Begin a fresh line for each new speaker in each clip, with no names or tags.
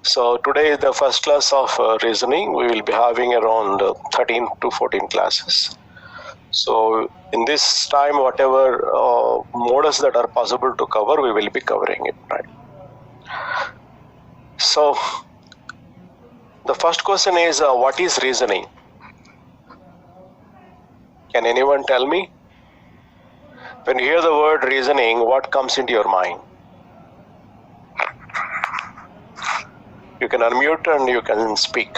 So today is the first class of reasoning. We will be having around 13 to 14 classes. So in this time, whatever models that are possible to cover, we will be covering it, right? So the first question is, what is reasoning? Can anyone tell me? When you hear the word reasoning, what comes into your mind? You can unmute and you can speak.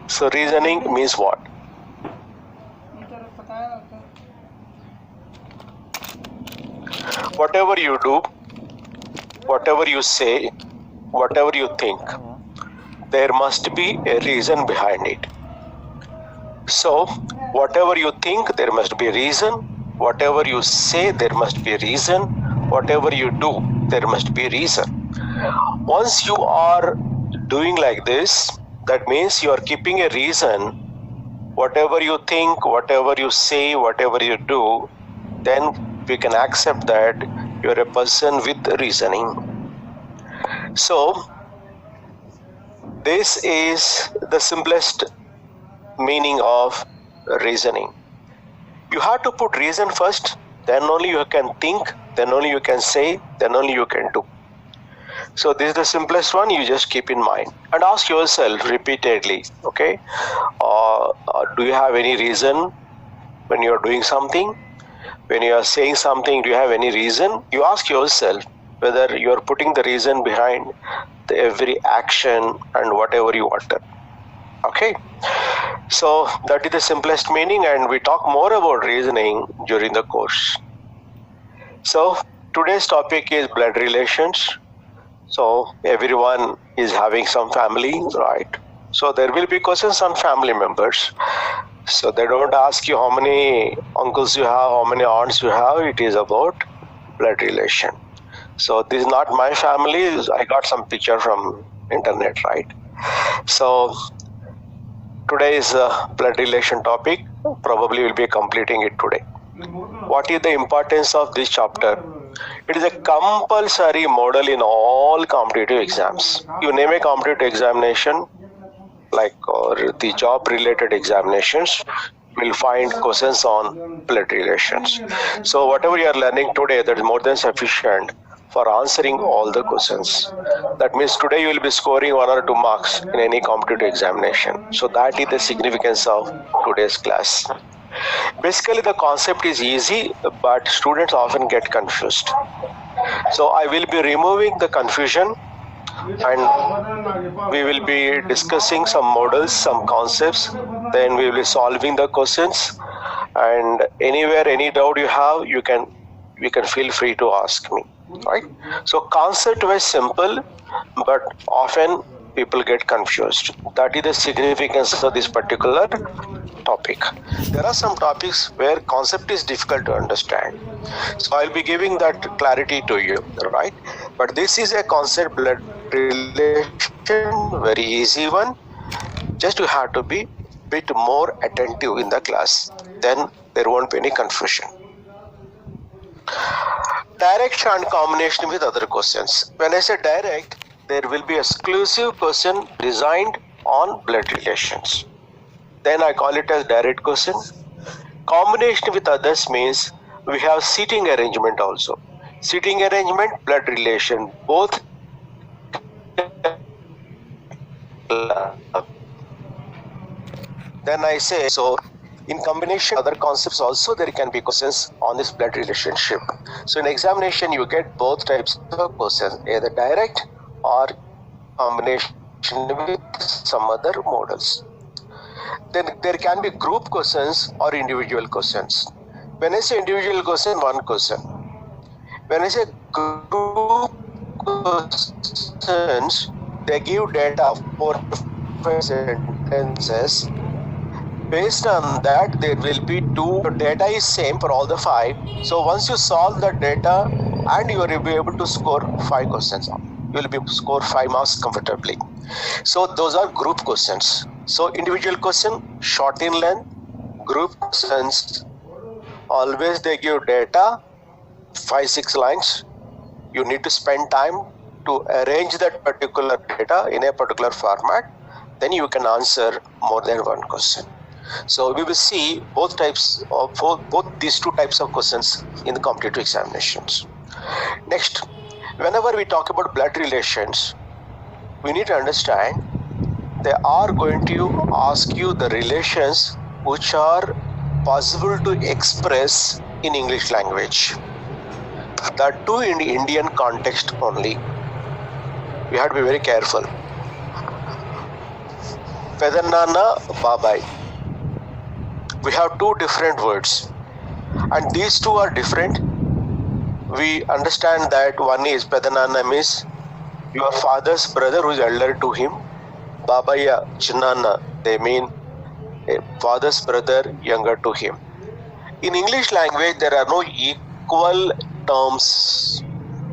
So reasoning means what? Whatever you do, whatever you say, whatever you think, there must be a reason behind it. So whatever you think, there must be a reason. Whatever you say, there must be a reason. Whatever you do, there must be a reason. Once you are doing like this, that means you are keeping a reason. Whatever you think, whatever you say, whatever you do, then we can accept that you are a person with reasoning. So this is the simplest meaning of reasoning. You have to put reason first, then only you can think, then only you can say, then only you can do. So this is the simplest one. You just keep in mind and ask yourself repeatedly, okay, do you have any reason when you are doing something? When you are saying something, do you have any reason? You ask yourself whether you are putting the reason behind every action and whatever you utter. Okay, so that is the simplest meaning, and we talk more about reasoning during the course. So today's topic is blood relations. So everyone is having some family, right? So there will be questions on family members. So they don't ask you how many uncles you have, how many aunts you have. It is about blood relation. So this is not my family. I got some picture from internet, right? So today is a blood relation topic. Probably will be completing it today. What is the importance of this chapter? It is a compulsory model in all competitive exams. You name a competitive examination, like or the job related examinations, will find questions on blood relations. So whatever you are learning today, that is more than sufficient for answering all the questions. That means today you will be scoring 1 or 2 marks in any competitive examination. So that is the significance of today's class. Basically the concept is easy, but students often get confused. So I will be removing the confusion, and we will be discussing some models, some concepts, then we will be solving the questions, and anywhere any doubt you have, you can feel free to ask me, right? So concept was simple, but often people get confused. That is the significance of this particular topic. There are some topics where concept is difficult to understand. So I'll be giving that clarity to you, right? But this is a concept blood relation, very easy one. Just you have to be bit more attentive in the class. Then there won't be any confusion. Direct and combination with other questions. When I say direct, there will be exclusive question designed on blood relations. Then I call it as direct question. Combination with others means we have seating arrangement also. Seating arrangement, blood relation, both. Then I say, so in combination other concepts also there can be questions on this blood relationship. So in examination you get both types of questions, either direct or combination with some other models. Then there can be group questions or individual questions. When I say individual question, one question. When I say group questions, they give data of 4 to 5 sentences. Based on that, there will be 2 data is same for all the 5. So once you solve the data, and you will be able to score 5 questions. You will be score 5 marks comfortably. So those are group questions. So individual question, short in length. Group questions, always they give data 5-6 lines. You need to spend time to arrange that particular data in a particular format. Then you can answer more than one question. So we will see both these two types of questions in the competitive examinations. Next, whenever we talk about blood relations, we need to understand they are going to ask you the relations which are possible to express in English language. That too in the Indian context only. We have to be very careful. Pedanana, Babai. We have two different words, and these two are different. We understand that one is Pedanana means your father's brother who is elder to him. Babaya, Chinnana, they mean a father's brother younger to him. In English language, there are no equal terms.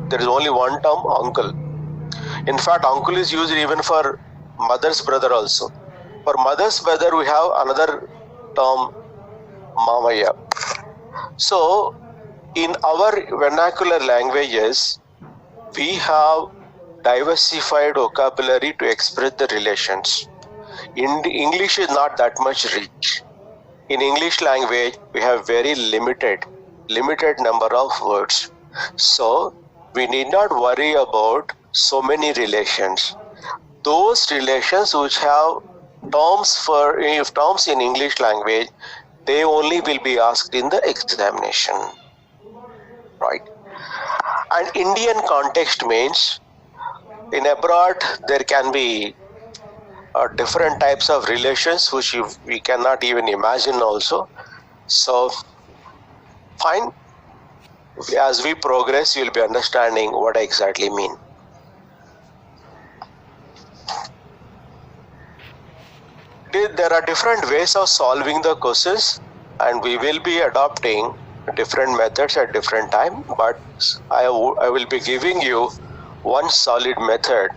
There is only one term, uncle. In fact, uncle is used even for mother's brother also. For mother's brother, we have another term, Mamaya. So, in our vernacular languages, we have diversified vocabulary to express the relations. English is not that much rich. In English language, we have very limited number of words. So, we need not worry about so many relations. Those relations which have terms in English language, they only will be asked in the examination, right? And Indian context means in abroad there can be different types of relations which we cannot even imagine also. So fine, as we progress you will be understanding what I exactly mean. There are different ways of solving the questions, and we will be adopting different methods at different time, but I will be giving you one solid method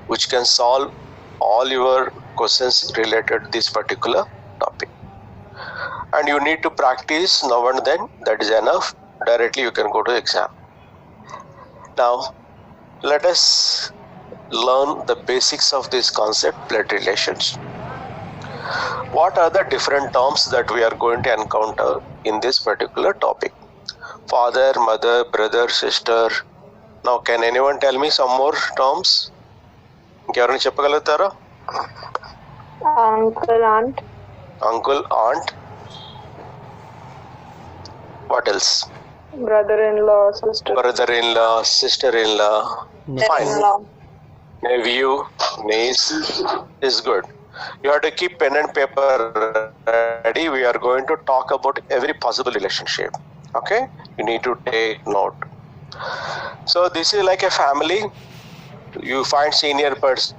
which can solve all your questions related to this particular topic. And you need to practice now and then, that is enough. Directly you can go to exam. Now let us learn the basics of this concept, blood relations. What are the different terms that we are going to encounter in this particular topic? Father, mother, brother, sister. Now can anyone tell me some more terms? Uncle,
aunt.
Uncle, aunt. What else?
Brother-in-law, sister.
Brother-in-law, sister-in-law. Fine. Nephew, niece is good. You have to keep pen and paper ready. We are going to talk about every possible relationship. Okay? You need to take note. So this is like a family. You find senior person.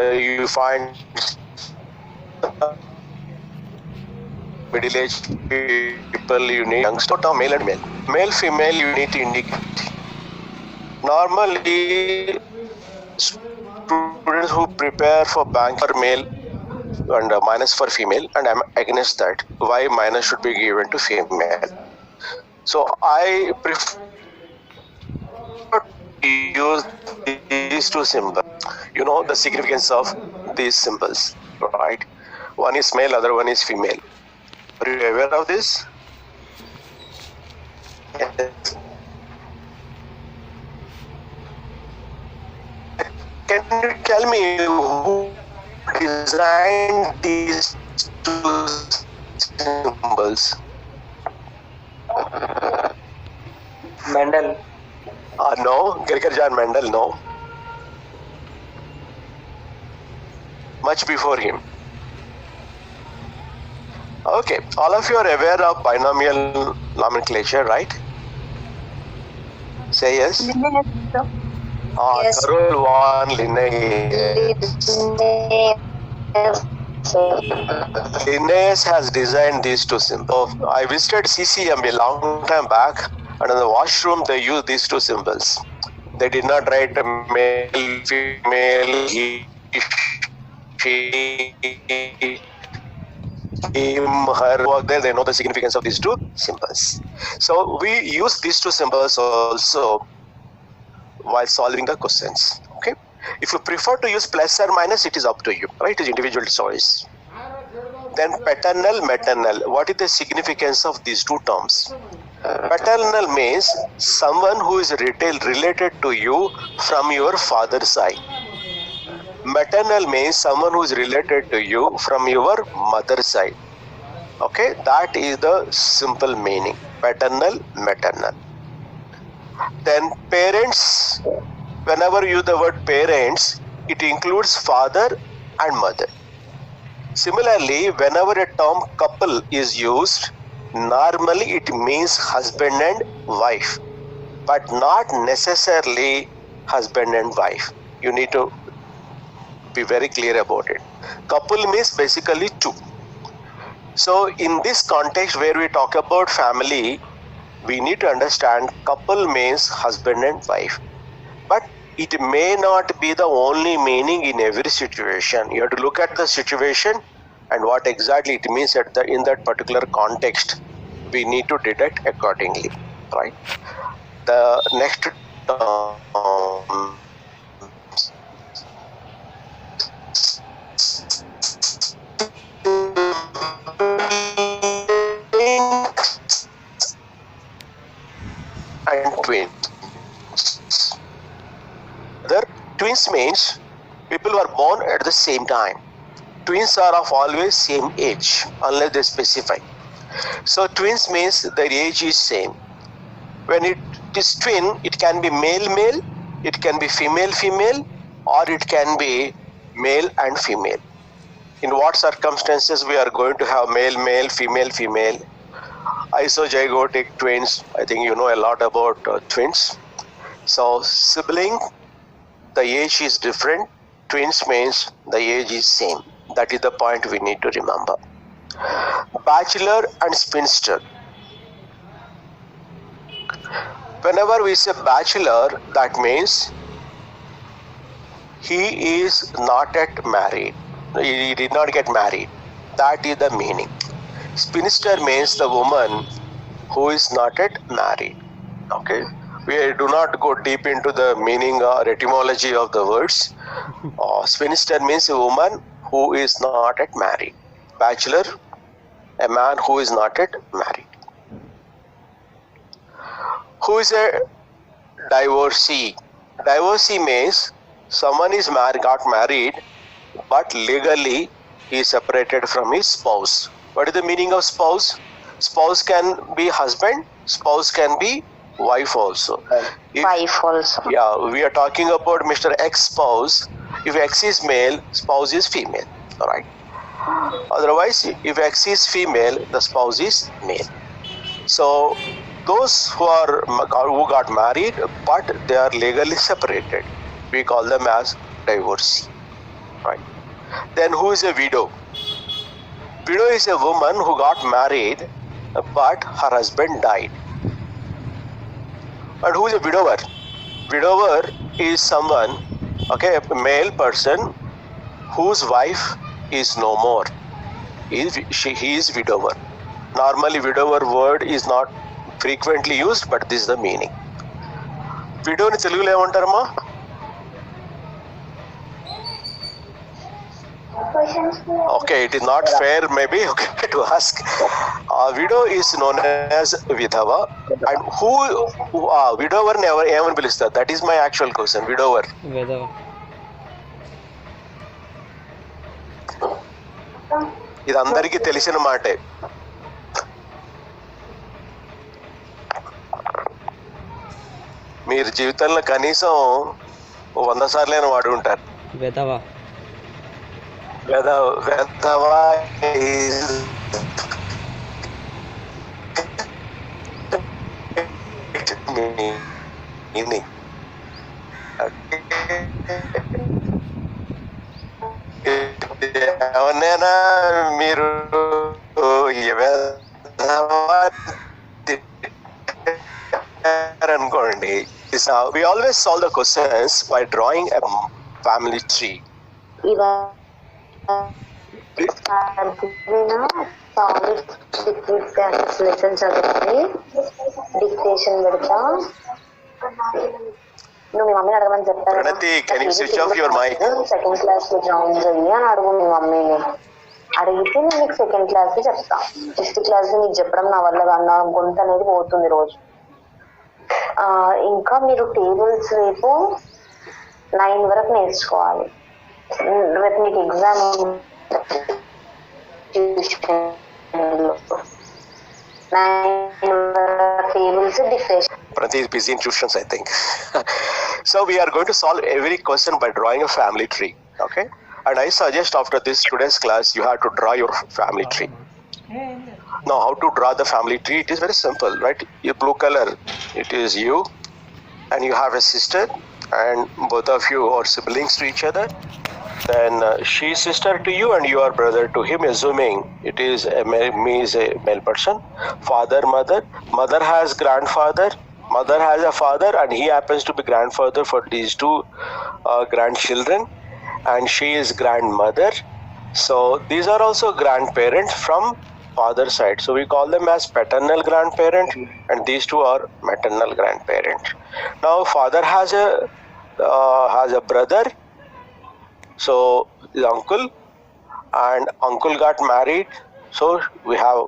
You find middle-aged people. You need youngster, male and male. Male, female. You need to indicate. Normally, students who prepare for bank are male and minus for female, and I'm against that. Why minus should be given to female? So I prefer to use these two symbols. You know the significance of these symbols, right? One is male, other one is female. Are you aware of this? Yes. Can you tell me who designed these two symbols?
Mendel.
No, Gregor Mendel, no. Much before him. Okay, all of you are aware of binomial nomenclature, right? Say yes.
Yes.
Carol von Linnaeus. Linnaeus has designed these two symbols. I visited CCM a long time back, and in the washroom they used these two symbols. They did not write male, female, he, she. him, her, work there, they know the significance of these two symbols. So we use these two symbols also while solving the questions. Okay. If you prefer to use plus or minus, it is up to you, right? It is individual choice. Then paternal, maternal. What is the significance of these two terms? Paternal means someone who is related to you from your father's side. Maternal means someone who is related to you from your mother's side. Okay, that is the simple meaning. Paternal, maternal. Then parents. Whenever you use the word parents, it includes father and mother. Similarly, whenever a term couple is used, normally it means husband and wife, but not necessarily husband and wife. You need to be very clear about it. Couple means basically two. So in this context where we talk about family, we need to understand couple means husband and wife. But it may not be the only meaning in every situation. You have to look at the situation and what exactly it means in that particular context. We need to deduct accordingly, right? The next and twins. Twins means people who are born at the same time. Twins are of always same age unless they specify. So twins means their age is same. When it is twin, it can be male, it can be female, or it can be male and female. In what circumstances we are going to have male, female, isozygotic twins. I think you know a lot about twins. So sibling, the age is different. Twins means the age is same. That is the point we need to remember. Bachelor and spinster. Whenever we say bachelor, that means he is not yet married. He did not get married. That is the meaning. Spinster means the woman who is not yet married. Okay. We do not go deep into the meaning or etymology of the words. Spinster means a woman who is not yet married. Bachelor, a man who is not yet married. Who is a divorcee? Divorcee means someone is got married, but legally he is separated from his spouse. What is the meaning of spouse? Spouse can be husband, spouse can be wife also.
Wife also.
Yeah, we are talking about Mr. X spouse. If X is male, spouse is female. All right. Otherwise, if X is female, the spouse is male. So those who got married but they are legally separated, we call them as divorcee. Right. Then who is a widow? Widow is a woman who got married but her husband died. And who is a widower? Widower is someone, okay, a male person whose wife is no more. He is widower. Normally widower word is not frequently used, but this is the meaning. Widow ni Telugulo emantarama? Okay, it is not fair maybe to ask. Widow is known as vidhava, and who widower never even pilustaru. That is my actual question. Widower.
Vidhava.
ఇది అందరికీ తెలిసిన మాటే. మీరు జీవితంలో కనీసం 100 సార్లైనా వాడి ఉంటారు.
విధవ.
Vedava is meaning. ఎవరినైనా మీరు అనుకోండి. We always solve the questions by drawing a family tree.
Solid liquid gases lesson చదివి డిక్టేషన్ పెడతా. నువ్వు మీ మమ్మీని అడగమని చెప్తాను. సెకండ్ క్లాస్ లో జాయిన్ చెయ్యి అని అడుగు మీ మమ్మీని. అడిగితే నేను నీకు సెకండ్ క్లాస్ చెప్తా. ఫిఫ్త్ క్లాస్ నీకు చెప్పడం నా వల్ల నా గొంతు అనేది పోతుంది రోజు. ఇంకా మీరు టేబుల్స్ రేపు 9 వరకు నేర్చుకోవాలి. రేపు మీకు exam tables dictation.
Prati is busy in tuitions, I think. So we are going to solve every question by drawing a family tree. Okay? And I suggest after this today's class, you have to draw your family tree. Now, how to draw the family tree? It is very simple, right? Your blue color, it is you, and you have a sister, and both of you are siblings to each other. Then she is sister to you and you are brother to him, assuming it is me is a male person. Father, mother has grandfather, mother has a father, and he happens to be grandfather for these two grandchildren, and she is grandmother. So these are also grandparents from father side. So we call them as paternal grandparent, and these two are maternal grandparent. Now father has a brother. So the uncle, and uncle got married, so we have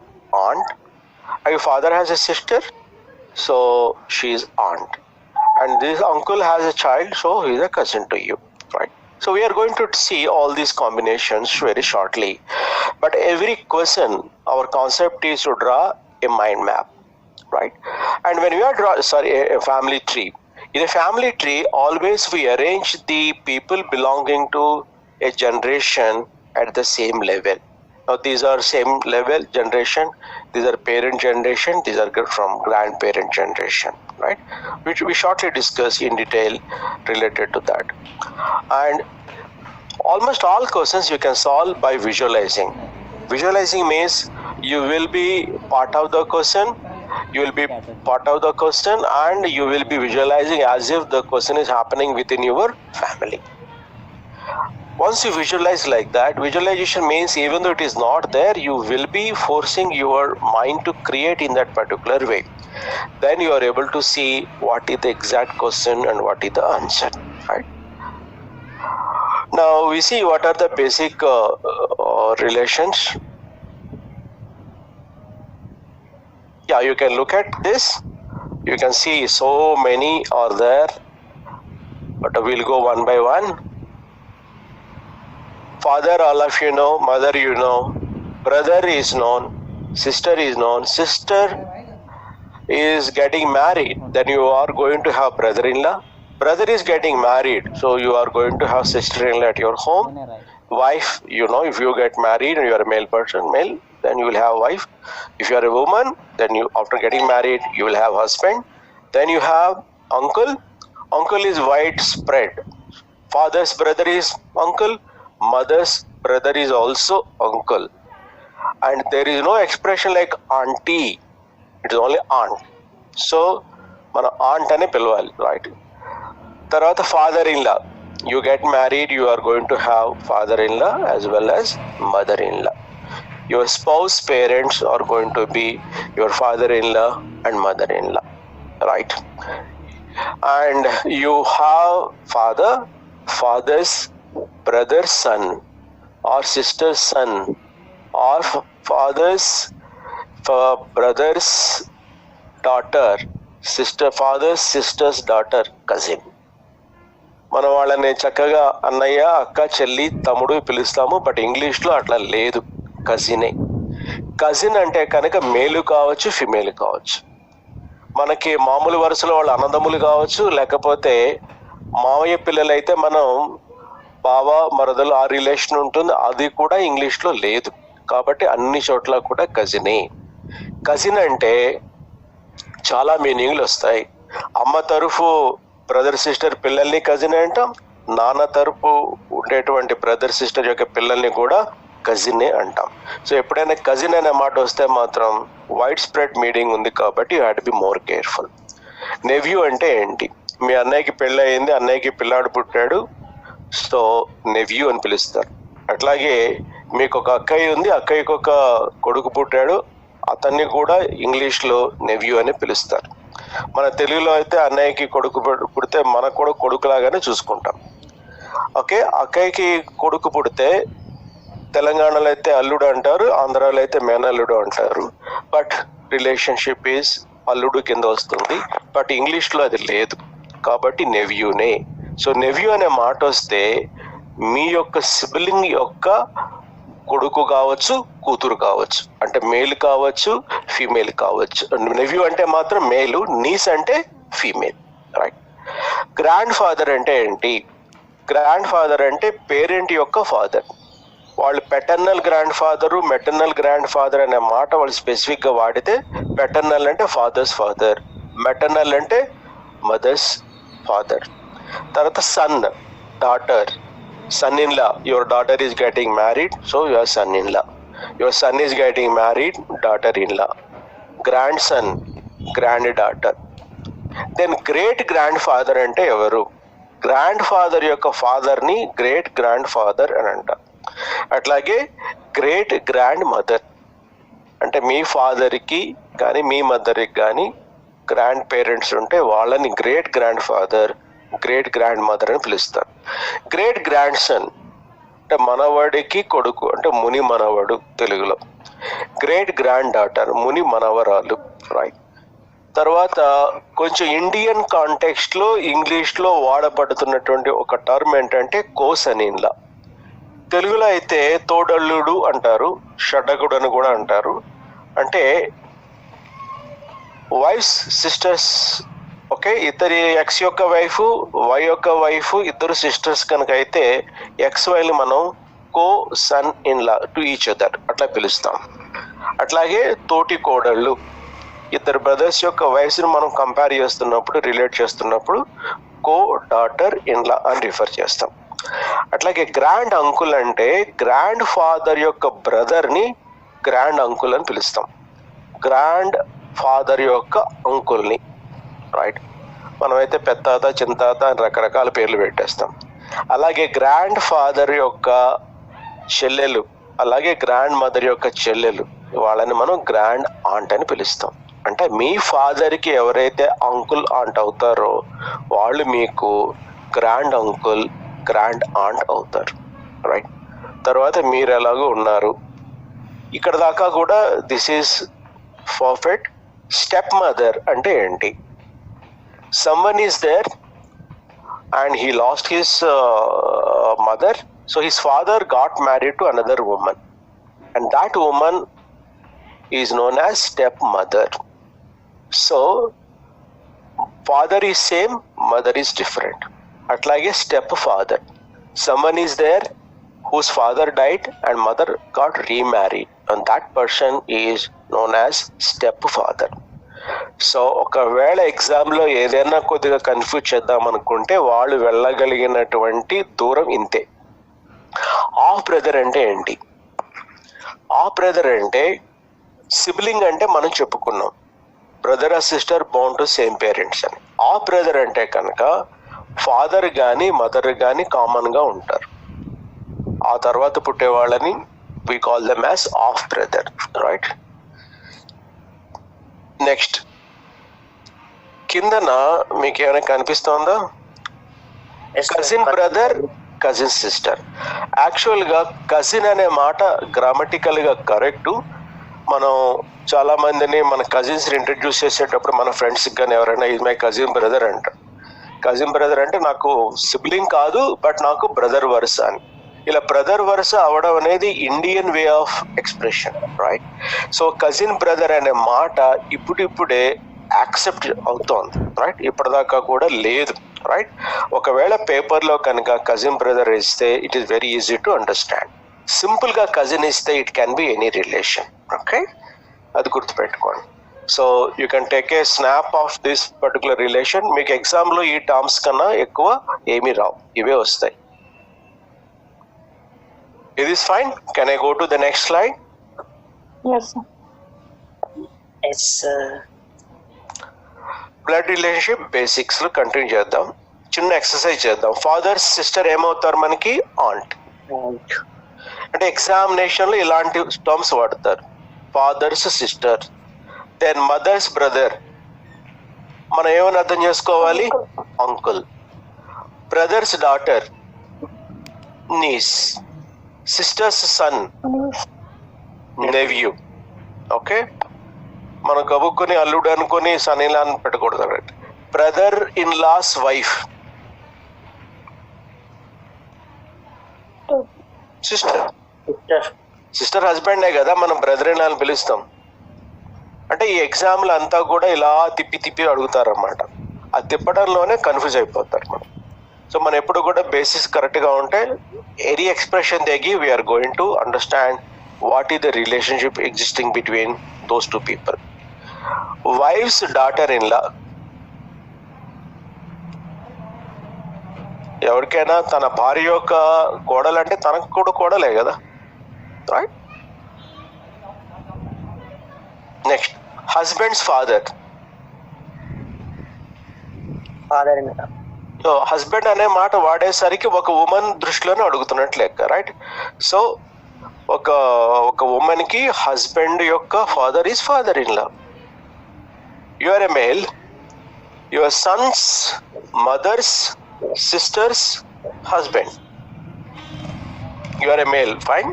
aunt. And your father has a sister, so she is aunt. And this uncle has a child, so he is a cousin to you, right? So we are going to see all these combinations very shortly. But every question, our concept is to draw a mind map, right? And when we are a family tree. In a family tree, always we arrange the people belonging to a generation at the same level. Now these are same level generation, these are parent generation, these are from grandparent generation, right? Which we shortly discuss in detail related to that. And almost all questions you can solve by visualizing. Visualizing means you will be part of the question, and you will be visualizing as if the question is happening within your family. Once you visualize like that, visualization means even though it is not there, you will be forcing your mind to create in that particular way. Then you are able to see what is the exact question and what is the answer, right? Now we see what are the basic relations. Yeah, you can look at this. You can see so many are there, but we'll go one by one. Father, all of you know. Mother, you know. Brother is known. Sister is known. Sister is getting married. Then you are going to have brother-in-law. Brother is getting married, so you are going to have sister-in-law at your home. Wife, you know, if you get married and you are a male, then you will have wife. If you are a woman, then you, after getting married, you will have husband. Then you have uncle. Uncle is widespread. Father's brother is uncle. Mother's brother is also uncle. And there is no expression like auntie. It is only aunt. So, mana aunt ane pilvali, right? Tarvata father-in-law. You get married, you are going to have father-in-law as well as mother-in-law. Your spouse parents are going to be your father-in-law and mother-in-law, right? And you have father's brother's son or sister's son, or father's brother's daughter, father's sister's daughter, cousin. మనం వాళ్ళని చక్కగా అన్నయ్య, అక్క, చెల్లి, తమ్ముడు పిలుస్తాము. But ఇంగ్లీష్లో అట్లా లేదు, కజినే. కజిన్ అంటే కనుక మేలు కావచ్చు, ఫిమేల్ కావచ్చు. మనకి మామూలు వరుసలో వాళ్ళు అన్నదమ్ములు కావచ్చు, లేకపోతే మావయ్య పిల్లలైతే మనం బావ, మరదలు ఆ రిలేషన్ ఉంటుంది. అది కూడా ఇంగ్లీష్లో లేదు. కాబట్టి అన్ని చోట్ల కూడా కజినే. కజిన్ అంటే చాలా మీనింగ్లు వస్తాయి. అమ్మ తరఫు బ్రదర్ సిస్టర్ పిల్లల్ని కజిన్ అంటాం. నాన్న తరపు ఉండేటువంటి బ్రదర్ సిస్టర్ యొక్క పిల్లల్ని కూడా కజినే అంటాం. సో ఎప్పుడైనా కజిన్ అనే మాట వస్తే మాత్రం వైడ్ స్ప్రెడ్ మీనింగ్ ఉంది, కాబట్టి you have to be more careful. Nephew అంటే ఏంటి? మీ అన్నయ్యకి పెళ్ళి అయింది, అన్నయ్యకి పిల్లాడు పుట్టాడు, సో నెవ్యూ అని పిలుస్తారు. అట్లాగే మీకు ఒక అక్కయ్య ఉంది, అక్కయ్యకు ఒక కొడుకు పుట్టాడు, అతన్ని కూడా ఇంగ్లీష్లో నెవ్యూ అని పిలుస్తారు. మన తెలుగులో అయితే అన్నయ్యకి కొడుకు పుడితే మనకు కూడా కొడుకులాగానే చూసుకుంటాం. ఓకే, అక్కయ్యకి కొడుకు పుడితే తెలంగాణలో అయితే అల్లుడు అంటారు, ఆంధ్రాలో అయితే మేనల్లుడు అంటారు. బట్ రిలేషన్షిప్ ఈజ్ అల్లుడు కింద వస్తుంది. బట్ ఇంగ్లీష్లో అది లేదు, కాబట్టి నెవ్యూనే. సో నెవ్యూ అనే మాట వస్తే మీ యొక్క సిబ్లింగ్ యొక్క కొడుకు కావచ్చు, కూతురు కావచ్చు, అంటే మేల్ కావచ్చు, ఫీమేల్ కావచ్చు. నెవ్యూ అంటే మాత్రం మేలు, నీస్ అంటే ఫీమేల్, రైట్. గ్రాండ్ ఫాదర్ అంటే ఏంటి? గ్రాండ్ ఫాదర్ అంటే పేరెంట్ యొక్క ఫాదర్. వాళ్ళు paternal grandfather, maternal grandfather అనే మాట వాళ్ళు స్పెసిఫిక్గా వాడితే, పెటర్నల్ అంటే ఫాదర్స్ ఫాదర్, మెటర్నల్ అంటే మదర్స్ ఫాదర్. తర్వాత son, daughter, son in law. Your daughter is getting married, so your son in law. Your son is getting married, daughter in law. Grandson, granddaughter. Then great grandfather అంటే ఎవరు? Grand father యొక్క ఫాదర్ని great grand father అని అంటారు. అట్లాగే great grand mother అంటే మీ ఫాదర్కి కానీ మీ మదర్కి కానీ గ్రాండ్ పేరెంట్స్ ఉంటే వాళ్ళని great grandfather, great grand mother అని పిలుస్తారు. గ్రేట్ గ్రాండ్ సన్ అంటే మనవడికి కొడుకు, అంటే ముని మనవడు తెలుగులో. గ్రేట్ గ్రాండ్ డాటర్, ముని మనవరాలు, రైట్. తర్వాత కొంచెం ఇండియన్ కాంటెక్స్ట్లో ఇంగ్లీష్లో వాడబడుతున్నటువంటి ఒక టర్మ్ ఏంటంటే కోసనీన్లా. తెలుగులో అయితే తోడల్లుడు అంటారు, షడ్డగుడు అని కూడా అంటారు. అంటే వైఫ్స్, సిస్టర్స్. ఓకే, ఇద్దరి ఎక్స్ యొక్క వైఫ్, వై యొక్క వైఫ్, ఇద్దరు సిస్టర్స్ కనుక అయితే ఎక్స్ వైని మనం co son in law to each other అట్లా పిలుస్తాం. అట్లాగే తోటి కోడళ్ళు, ఇద్దరు బ్రదర్స్ యొక్క వైఫ్స్ని మనం కంపేర్ చేస్తున్నప్పుడు, రిలేట్ చేస్తున్నప్పుడు కో డాటర్ ఇన్ లా అని రిఫర్ చేస్తాం. అట్లాగే గ్రాండ్ అంకుల్ అంటే గ్రాండ్ ఫాదర్ యొక్క బ్రదర్ని గ్రాండ్ అంకుల్ అని పిలుస్తాం, గ్రాండ్ ఫాదర్ యొక్క అంకుల్ని, రైట్. మనమైతే పెద్దాత, చింతాత అని రకరకాల పేర్లు పెట్టేస్తాం. అలాగే గ్రాండ్ ఫాదర్ యొక్క చెల్లెలు, అలాగే గ్రాండ్ మదర్ యొక్క చెల్లెలు, వాళ్ళని మనం గ్రాండ్ ఆంట్ అని పిలుస్తాం. అంటే మీ ఫాదర్కి ఎవరైతే అంకుల్ ఆంట్ అవుతారో వాళ్ళు మీకు గ్రాండ్ అంకుల్, గ్రాండ్ ఆంట్ అవుతారు, రైట్. తర్వాత మీరు ఎలాగో ఉన్నారు ఇక్కడ దాకా కూడా this is perfect. Stepmother అంటే ఏంటి? Someone is there and he lost his mother, so his father got married to another woman and that woman is known as stepmother. So father is same, mother is different. అట్లాగే stepfather, someone is there whose father died and mother got remarried and that person is known as step father. So ఒకవేళ ఎగ్జామ్లో ఏదైనా కొద్దిగా confuse చేద్దాం అనుకుంటే వాళ్ళు వెళ్ళగలిగినటువంటి దూరం ఇంతే. హాఫ్ బ్రదర్ అంటే ఏంటి? హాఫ్ బ్రదర్ అంటే సిబ్లింగ్ అంటే మనం చెప్పుకున్నాం, బ్రదర్ ఆ sister Born to same parents అని. హాఫ్ బ్రదర్ అంటే కనుక ఫాదర్ కానీ మదర్ కానీ కామన్గా ఉంటారు, ఆ తర్వాత పుట్టే వాళ్ళని we call them as half brother, right? Next కిందన మీకు ఏమైనా కనిపిస్తోందా? Cousin brother, cousin sister. యాక్చువల్గా కజిన్ అనే మాట గ్రామటికల్గా కరెక్టు. మనం చాలా మందిని మన కజిన్స్ ఇంట్రడ్యూస్ చేసేటప్పుడు మన ఫ్రెండ్స్కి కానీ ఎవరైనా ఇది మై కజిన్ బ్రదర్ అంటారు. కజిన్ బ్రదర్ అంటే నాకు సిబ్లింగ్ కాదు బట్ నాకు బ్రదర్ వరుస అని. ఇలా బ్రదర్ వరుస అవడం అనేది Indian way of expression, right? So cousin brother అనే మాట ఇప్పుడిప్పుడే యాక్సెప్ట్ అవుతోంది, రైట్? ఇప్పటిదాకా కూడా లేదు, రైట్? ఒకవేళ పేపర్లో కనుక కజిన్ బ్రదర్ ఇస్తే it is very easy to understand. సింపుల్గా కజిన్ ఇస్తే it can be any relation, okay? అది గుర్తుపెట్టుకోండి. So you can take a snap of this particular relation. మీకు ఎగ్జామ్లో ఈ టర్మ్స్ కన్నా ఎక్కువ ఏమీ రావు, ఇవే వస్తాయి. It is fine. Can I go to the next slide?
Yes, sir.
Yes, sir.
Blood relationship basics లో కంటిన్యూ చేద్దాం. చిన్న ఎక్సర్సైజ్ చేద్దాం. ఫాదర్ సిస్టర్ ఏమవుతారు మనకి? ఆంట్. అంటే ఎగ్జామినేషన్లో ఇలాంటి టర్మ్స్ వాడతారు. Father's sister, then mother's brother, మనం ఏమని అర్థం చేసుకోవాలి? Uncle. Brother's daughter, niece. Sister's son, nephew. Okay, మనం కబుక్కుని అల్లుడు అనుకుని సన్ ఇలా అని పెట్టకూడదు. Brother in law's wife, sister. Sister హస్బెండే కదా మనం బ్రదర్ ఇన్ లా అని పిలుస్తాం. అంటే ఈ ఎగ్జామ్లు అంతా కూడా ఇలా తిప్పి తిప్పి అడుగుతారు అన్నమాట. ఆ తిప్పడంలోనే కన్ఫ్యూజ్ అయిపోతారు మనం. సో మనం ఎప్పుడు కూడా బేసిస్ కరెక్ట్గా ఉంటే any expression they give we're going to understand what is the relationship existing between those two people. Wife's daughter in law, ఎవరికైనా తన భార్య యొక్క కోడలంటే తనకు కూడా కోడలే కదా, right? Next husband's father. So husband అనే మాట వాడేసరికి ఒక ఉమెన్ దృష్టిలోనే అడుగుతున్నట్టు లెక్క, రైట్? సో ఒక ఉమెన్ కి హస్బెండ్ యొక్క father is father in law. You are a male, your son's mother's sister's husband. You are a male, fine.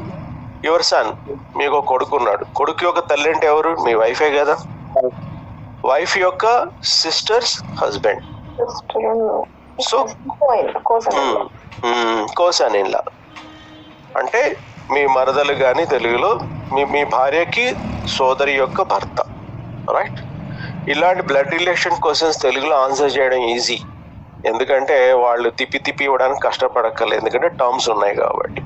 Your son, మీకు ఒక కొడుకు ఉన్నాడు. కొడుకు యొక్క తల్లి అంటే ఎవరు? మీ వైఫే కదా. వైఫ్ యొక్క sister's husband. So co son in law అంటే మీ మరదలు కానీ తెలుగులో మీ భార్యకి సోదరి యొక్క భర్త, రైట్? ఇలాంటి బ్లడ్ రిలేషన్ క్వశ్చన్స్ తెలుగులో ఆన్సర్ చేయడం ఈజీ, ఎందుకంటే వాళ్ళు తిప్పి తిప్పి ఇవ్వడానికి కష్టపడక్కర్లేదు, ఎందుకంటే టర్మ్స్ ఉన్నాయి కాబట్టి,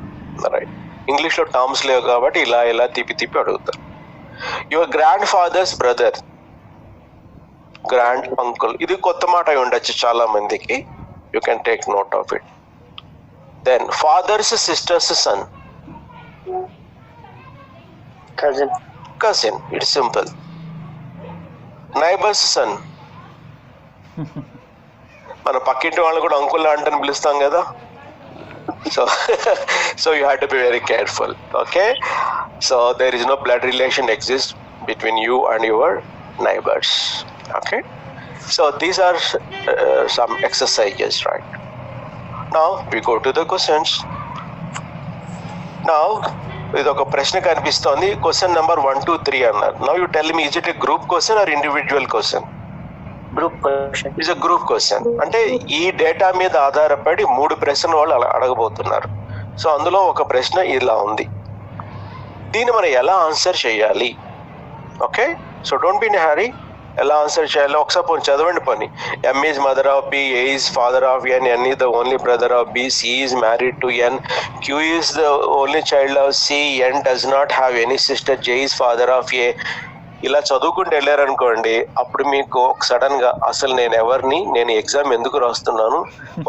రైట్? ఇంగ్లీష్లో టర్మ్స్ లేవు కాబట్టి ఇలా తిప్పి తిప్పి అడుగుతారు. Your grandfather's brother, grand uncle. ఇది కొత్త మాట అయి ఉండొచ్చు చాలా మందికి. You can take note of it. Then father's sister's son, cousin. It's simple. Neighbour's son, మన పక్కింటి వాళ్ళు కూడా అంకుల్ అంటే పిలుస్తాం కదా. So you have to be very careful. Okay, so there is no blood relation exists between you and your neighbors. Okay, so these are some exercises, right? Now we go to the questions. Now ఇది ఒక ప్రశ్న కనిపిస్తోంది, question number 1, 2, 3 అన్నారు. Now you tell me, is it a group question or individual question?
Group question.
It's a group question. అంటే ఈ data మీద ఆధారపడి 3 ప్రశ్నలు వాళ్ళు అడగబోతున్నారు. సో అందులో ఒక ప్రశ్న ఇలా ఉంది, దీన్ని మనం ఎలా ఆన్సర్ చేయాలి? Okay, so don't be in hurry. ఎలా ఆన్సర్ చేయాలో ఒకసారి పోనీ చదవండి. పని M is mother of B, A is father of N, N is the only brother of B, C is married to N, Q is the only child of C, N does not have any sister, J is father of A. ఇలా చదువుకుంటూ వెళ్ళారనుకోండి, అప్పుడు మీకు sudden గా అసలు నేను ఎవరిని, నేను ఎగ్జామ్ ఎందుకు రాస్తున్నాను,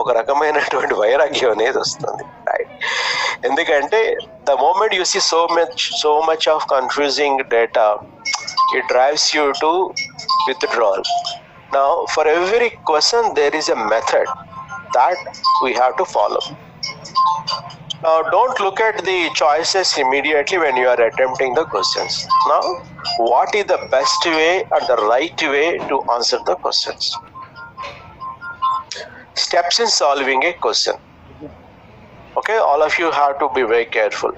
ఒక రకమైనటువంటి వైరాగ్యం అనేది వస్తుంది, రైట్? ఎందుకంటే the moment you see so much of confusing data, it drives you to withdrawal. Now for every question there is a method that we have to follow. Now don't look at the choices immediately when you are attempting the questions. Now what is the best way and the right way to answer the questions? Steps in solving a question. Okay, all of you have to be very careful.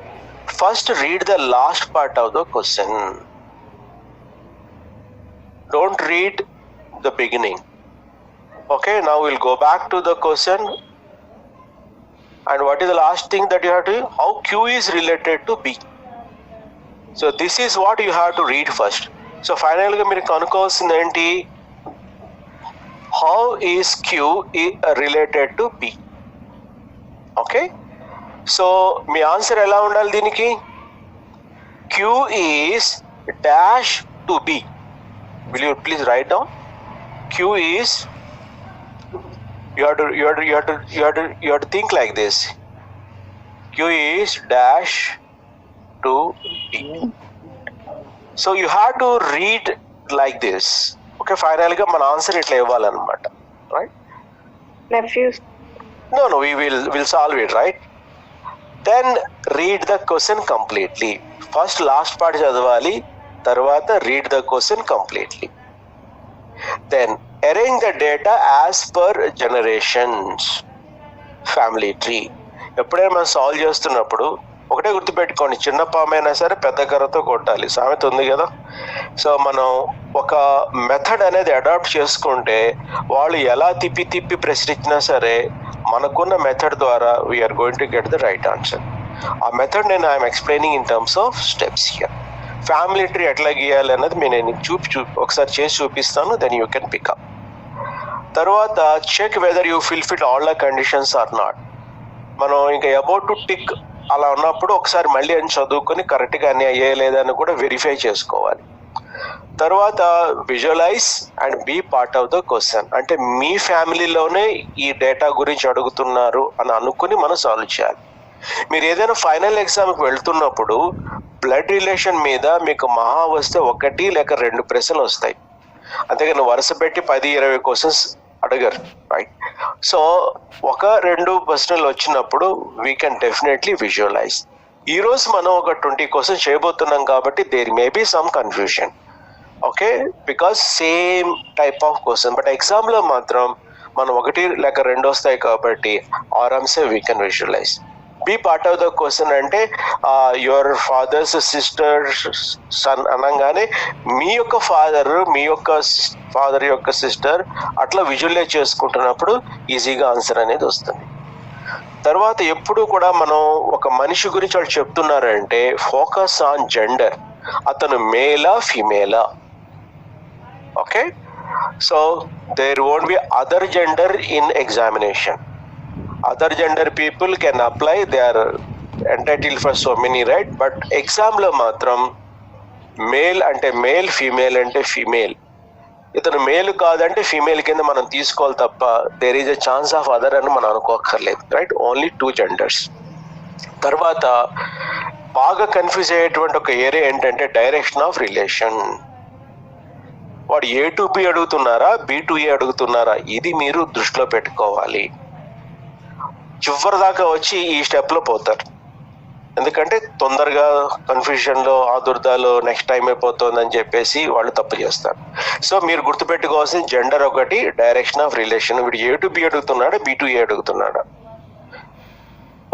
First read the last part of the question. Don't read the beginning. Okay, now we'll go back to the question. And what is the last thing that you have to do? How Q is related to B. So this is what you have to read first. So finally మీరు కనుక్కోవాల్సింది ఏంటి? How is Q related to B? Okay, so me answer ఎలా ఉండాలి దీనికి? Q is dash to B. Will you please write down? Q is, you have to think like this. Q is dash to B. So you have to read like this. Okay, finally ga mana answer itla ivvalanamata, right?
Nephews.
No, we'll solve it, right? Then read the question completely. First last part చదవాలి, తర్వాత read the question completely. Then arrange the data as per generations, family tree. ఎప్పుడైనా మనం solve చేస్తున్నప్పుడు ఒకటే గుర్తుపెట్టుకోండి, చిన్న పామైనా సరే పెద్ద కర్రతో కొట్టాలి, సామెత ఉంది కదా. సో మనం ఒక మెథడ్ అనేది అడాప్ట్ చేసుకుంటే వాళ్ళు ఎలా తిప్పి తిప్పి ప్రశ్నించినా సరే మనకున్న మెథడ్ ద్వారా we're going to get the right answer. ఆ మెథడ్ నేను I'm explaining in terms of steps here. Family tree ఎట్లా గీయాలి అన్నది నేను ఒకసారి చేసి చూపిస్తాను, దెన్ యూ కెన్ పికప్. తర్వాత check whether you fulfil all the conditions or not. మనం ఇంకా అబౌట్ టు టిక్ అలా ఉన్నప్పుడు ఒకసారి మళ్ళీ అని చదువుకొని కరెక్ట్గా అన్ని అయ్యేలేదని కూడా వెరిఫై చేసుకోవాలి. తర్వాత visualise and be part of the question. అంటే మీ ఫ్యామిలీలోనే ఈ డేటా గురించి అడుగుతున్నారు అని అనుకుని మనం సాల్వ్ చేయాలి. మీరు ఏదైనా ఫైనల్ ఎగ్జామ్కి వెళ్తున్నప్పుడు బ్లడ్ రిలేషన్ మీద మీకు మహా వస్తే 1 లేక 2 ప్రశ్నలు వస్తాయి, అంతేగాని వరుస పెట్టి 10-20 క్వశ్చన్స్ అడగరు, రైట్? సో 1-2 ప్రశ్నలు వచ్చినప్పుడు వీ కెన్ డెఫినెట్లీ విజువలైజ్. ఈరోజు మనం ఒక 20 క్వశ్చన్స్ చేయబోతున్నాం కాబట్టి there may be some confusion, okay, because same type of question. But ఎగ్జామ్లో మాత్రం మనం 1 లేక 2 వస్తాయి కాబట్టి ఆరామ్సే we can visualise. B part of the question అంటే యువర్ ఫాదర్స్ సిస్టర్ సన్ అనగానే మీ యొక్క ఫాదర్ యొక్క సిస్టర్ అట్లా విజువలైజ్ చేసుకుంటున్నప్పుడు ఈజీగా ఆన్సర్ అనేది వస్తుంది. తర్వాత ఎప్పుడు కూడా మనం ఒక మనిషి గురించి వాళ్ళు చెప్తున్నారంటే ఫోకస్ ఆన్ జెండర్, అతను మేలా ఫీమేలా, okay. So there won't be other gender in examination. Other gender people can apply, they are entitle for so many, right? But ఎగ్జామ్లో మాత్రం మేల్ అంటే మేల్, ఫీమేల్ అంటే ఫీమేల్. ఇతను మేల్ కాదంటే ఫీమేల్ కింద మనం తీసుకోవాలి తప్ప there is a chance of other అని మనం అనుకోక్కర్లేదు, రైట్? Only 2 genders. తర్వాత బాగా కన్ఫ్యూజ్ అయ్యేటువంటి ఒక ఏరియా ఏంటంటే డైరెక్షన్ ఆఫ్ రిలేషన్. వాడు A to B అడుగుతున్నారా, B to A అడుగుతున్నారా, ఇది మీరు దృష్టిలో పెట్టుకోవాలి. చివరి దాకా వచ్చి ఈ స్టెప్లో పోతారు, ఎందుకంటే తొందరగా కన్ఫ్యూషన్లో ఆదుర్దాలో నెక్స్ట్ టైం అయిపోతుందని చెప్పేసి వాళ్ళు తప్పు చేస్తారు. సో మీరు గుర్తుపెట్టుకోవాల్సిన జెండర్ ఒకటి, డైరెక్షన్ ఆఫ్ రిలేషన్. వీడు A to B అడుగుతున్నాడా, B to A అడుగుతున్నాడా,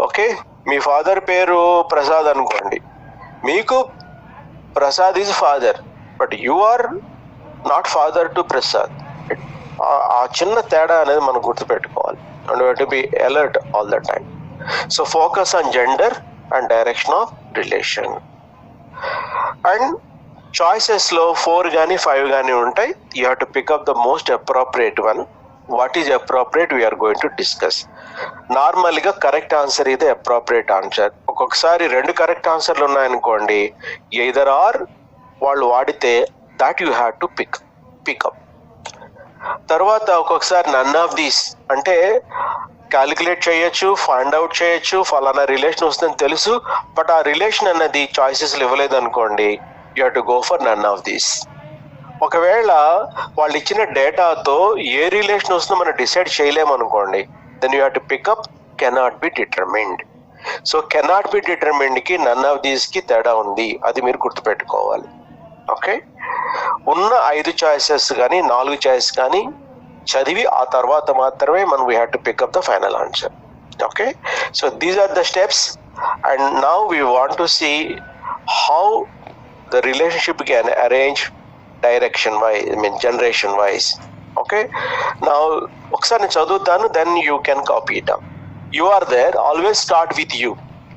ఓకే. మీ ఫాదర్ పేరు ప్రసాద్ అనుకోండి, మీకు Prasad is father, but you are not father to Prasad. ఆ చిన్న తేడా అనేది మనం గుర్తుపెట్టుకోవాలి. And we have to be alert all the time. So focus on gender and direction of relation. And choices లో 4 కానీ 5 కానీ ఉంటాయి. You have to pick up the most appropriate one. What is appropriate we are going to discuss. నార్మల్గా correct answer ఇది appropriate answer. ఒక్కొక్కసారి 2 correct ఆన్సర్లు ఉన్నాయనుకోండి, either are వాళ్ళు వాడితే that you have to pickup. తర్వాత ఒక్కొక్కసారి నన్ ఆఫ్ దీస్ అంటే క్యాలిక్యులేట్ చేయొచ్చు, ఫైండ్ అవుట్ చేయొచ్చు, ఫలానా రిలేషన్ వస్తుందని తెలుసు, బట్ ఆ రిలేషన్ అన్నది చాయిసెస్లు ఇవ్వలేదు అనుకోండి, you have to go for none of these. ఒకవేళ వాళ్ళు ఇచ్చిన డేటాతో ఏ రిలేషన్ వస్తుందో మనం డిసైడ్ చేయలేమనుకోండి, then you have to pick up cannot be determined. So cannot be డిటర్మిన్డ్కి నన్ ఆఫ్ దీస్కి తేడా ఉంది, అది మీరు గుర్తుపెట్టుకోవాలి, ఓకే. ఉన్న 5 చాయిసెస్ కానీ 4 చాయిస్ కానీ చదివి ఆ తర్వాత మాత్రమే మనం we have to pick up the final answer, okay. So these are the steps and now we want to see how the relationship can arrange direction wise, generation wise, okay. నా ఒకసారి నేను చదువుతాను, then you can copy it up. You are there, always start with you,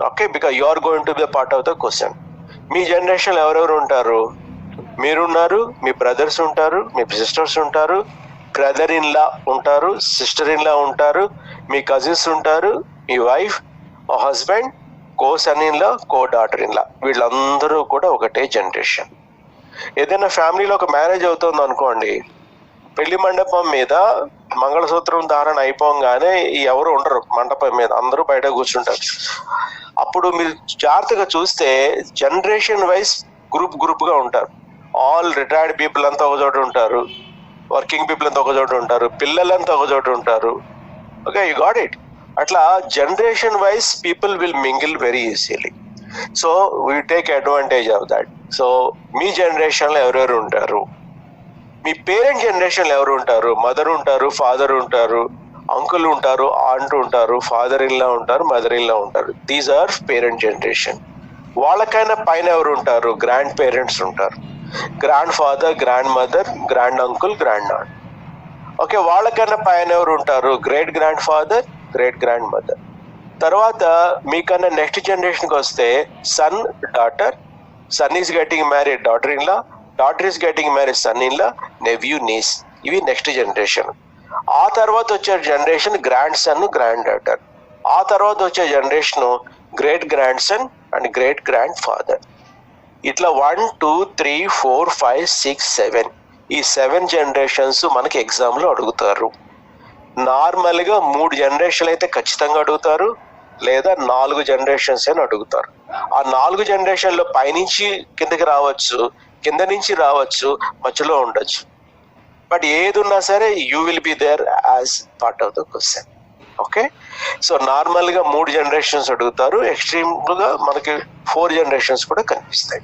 okay, because you are going to be part of the question. మీ జనరేషన్లో ఎవరెవరు ఉంటారు? మీరున్నారు, మీ బ్రదర్స్ ఉంటారు, మీ సిస్టర్స్ ఉంటారు, బ్రదర్ ఇన్ లా ఉంటారు, సిస్టర్ ఇన్ లా ఉంటారు, మీ కజిన్స్ ఉంటారు, మీ wife, husband, co son in law, co daughter in law, వీళ్ళందరూ కూడా ఒకటే జనరేషన్. ఏదైనా ఫ్యామిలీలో ఒక మ్యారేజ్ అవుతుంది అనుకోండి, పెళ్లి మండపం మీద మంగళసూత్రం ధారణ అయిపోగానే ఎవరు ఉండరు మండపం మీద, అందరూ బయట కూర్చుంటారు. అప్పుడు మీరు జాగ్రత్తగా చూస్తే జనరేషన్ వైజ్ గ్రూప్గా ఉంటారు. ఆల్ రిటైర్డ్ పీపుల్ అంతా ఒక చోట ఉంటారు, వర్కింగ్ పీపుల్ అంతా ఒక చోట ఉంటారు, పిల్లలంతా ఒక చోట ఉంటారు, ఓకే, యూ గాట్ ఇట్. అట్లా generation wise people will mingle very easily. So we take advantage of that. So మీ జనరేషన్లో ఎవరెవరు ఉంటారు, మీ పేరెంట్ జనరేషన్లో ఎవరు ఉంటారు? మదర్ ఉంటారు, ఫాదర్ ఉంటారు, అంకుల్ ఉంటారు, ఆంట్ ఉంటారు, ఫాదర్ ఇన్ లా ఉంటారు, మదర్ ఇన్ లా ఉంటారు. These are parent generation. వాళ్ళకైనా పైన ఎవరు ఉంటారు? గ్రాండ్ పేరెంట్స్ ఉంటారు, grandfather, grandmother, grand uncle, grand aunt. Okay, వాళ్ళకన్నా పైన ఎవరు ఉంటారు? Great grandfather, great grandmother. తర్వాత మీకన్నా నెక్స్ట్ జనరేషన్కి వస్తే son, daughter, son is getting married, daughter in law, daughter is getting married, son in law, nephew, niece. ఇవి next generation. ఆ తర్వాత వచ్చే generation grandson, granddaughter. ఆ తర్వాత వచ్చే generation great grand son and great grand father. ఇట్లా 1 2 3 4 5 6 7 ఈ 7 generations మనకి ఎగ్జామ్లో అడుగుతారు. నార్మల్గా 3 జనరేషన్లు అయితే ఖచ్చితంగా అడుగుతారు, లేదా 4 జనరేషన్స్ అని అడుగుతారు. ఆ 4 జనరేషన్లో పైనుంచి కిందకి రావచ్చు, కింద నుంచి రావచ్చు, మధ్యలో ఉండొచ్చు. బట్ ఏది ఉన్నా సరే you will be there as part of the question. Okay, so నార్మల్గా 3 జనరేషన్స్ అడుగుతారు, ఎక్స్ట్రీమ్గా మనకి 4 జనరేషన్స్ కూడా కనిపిస్తాయి.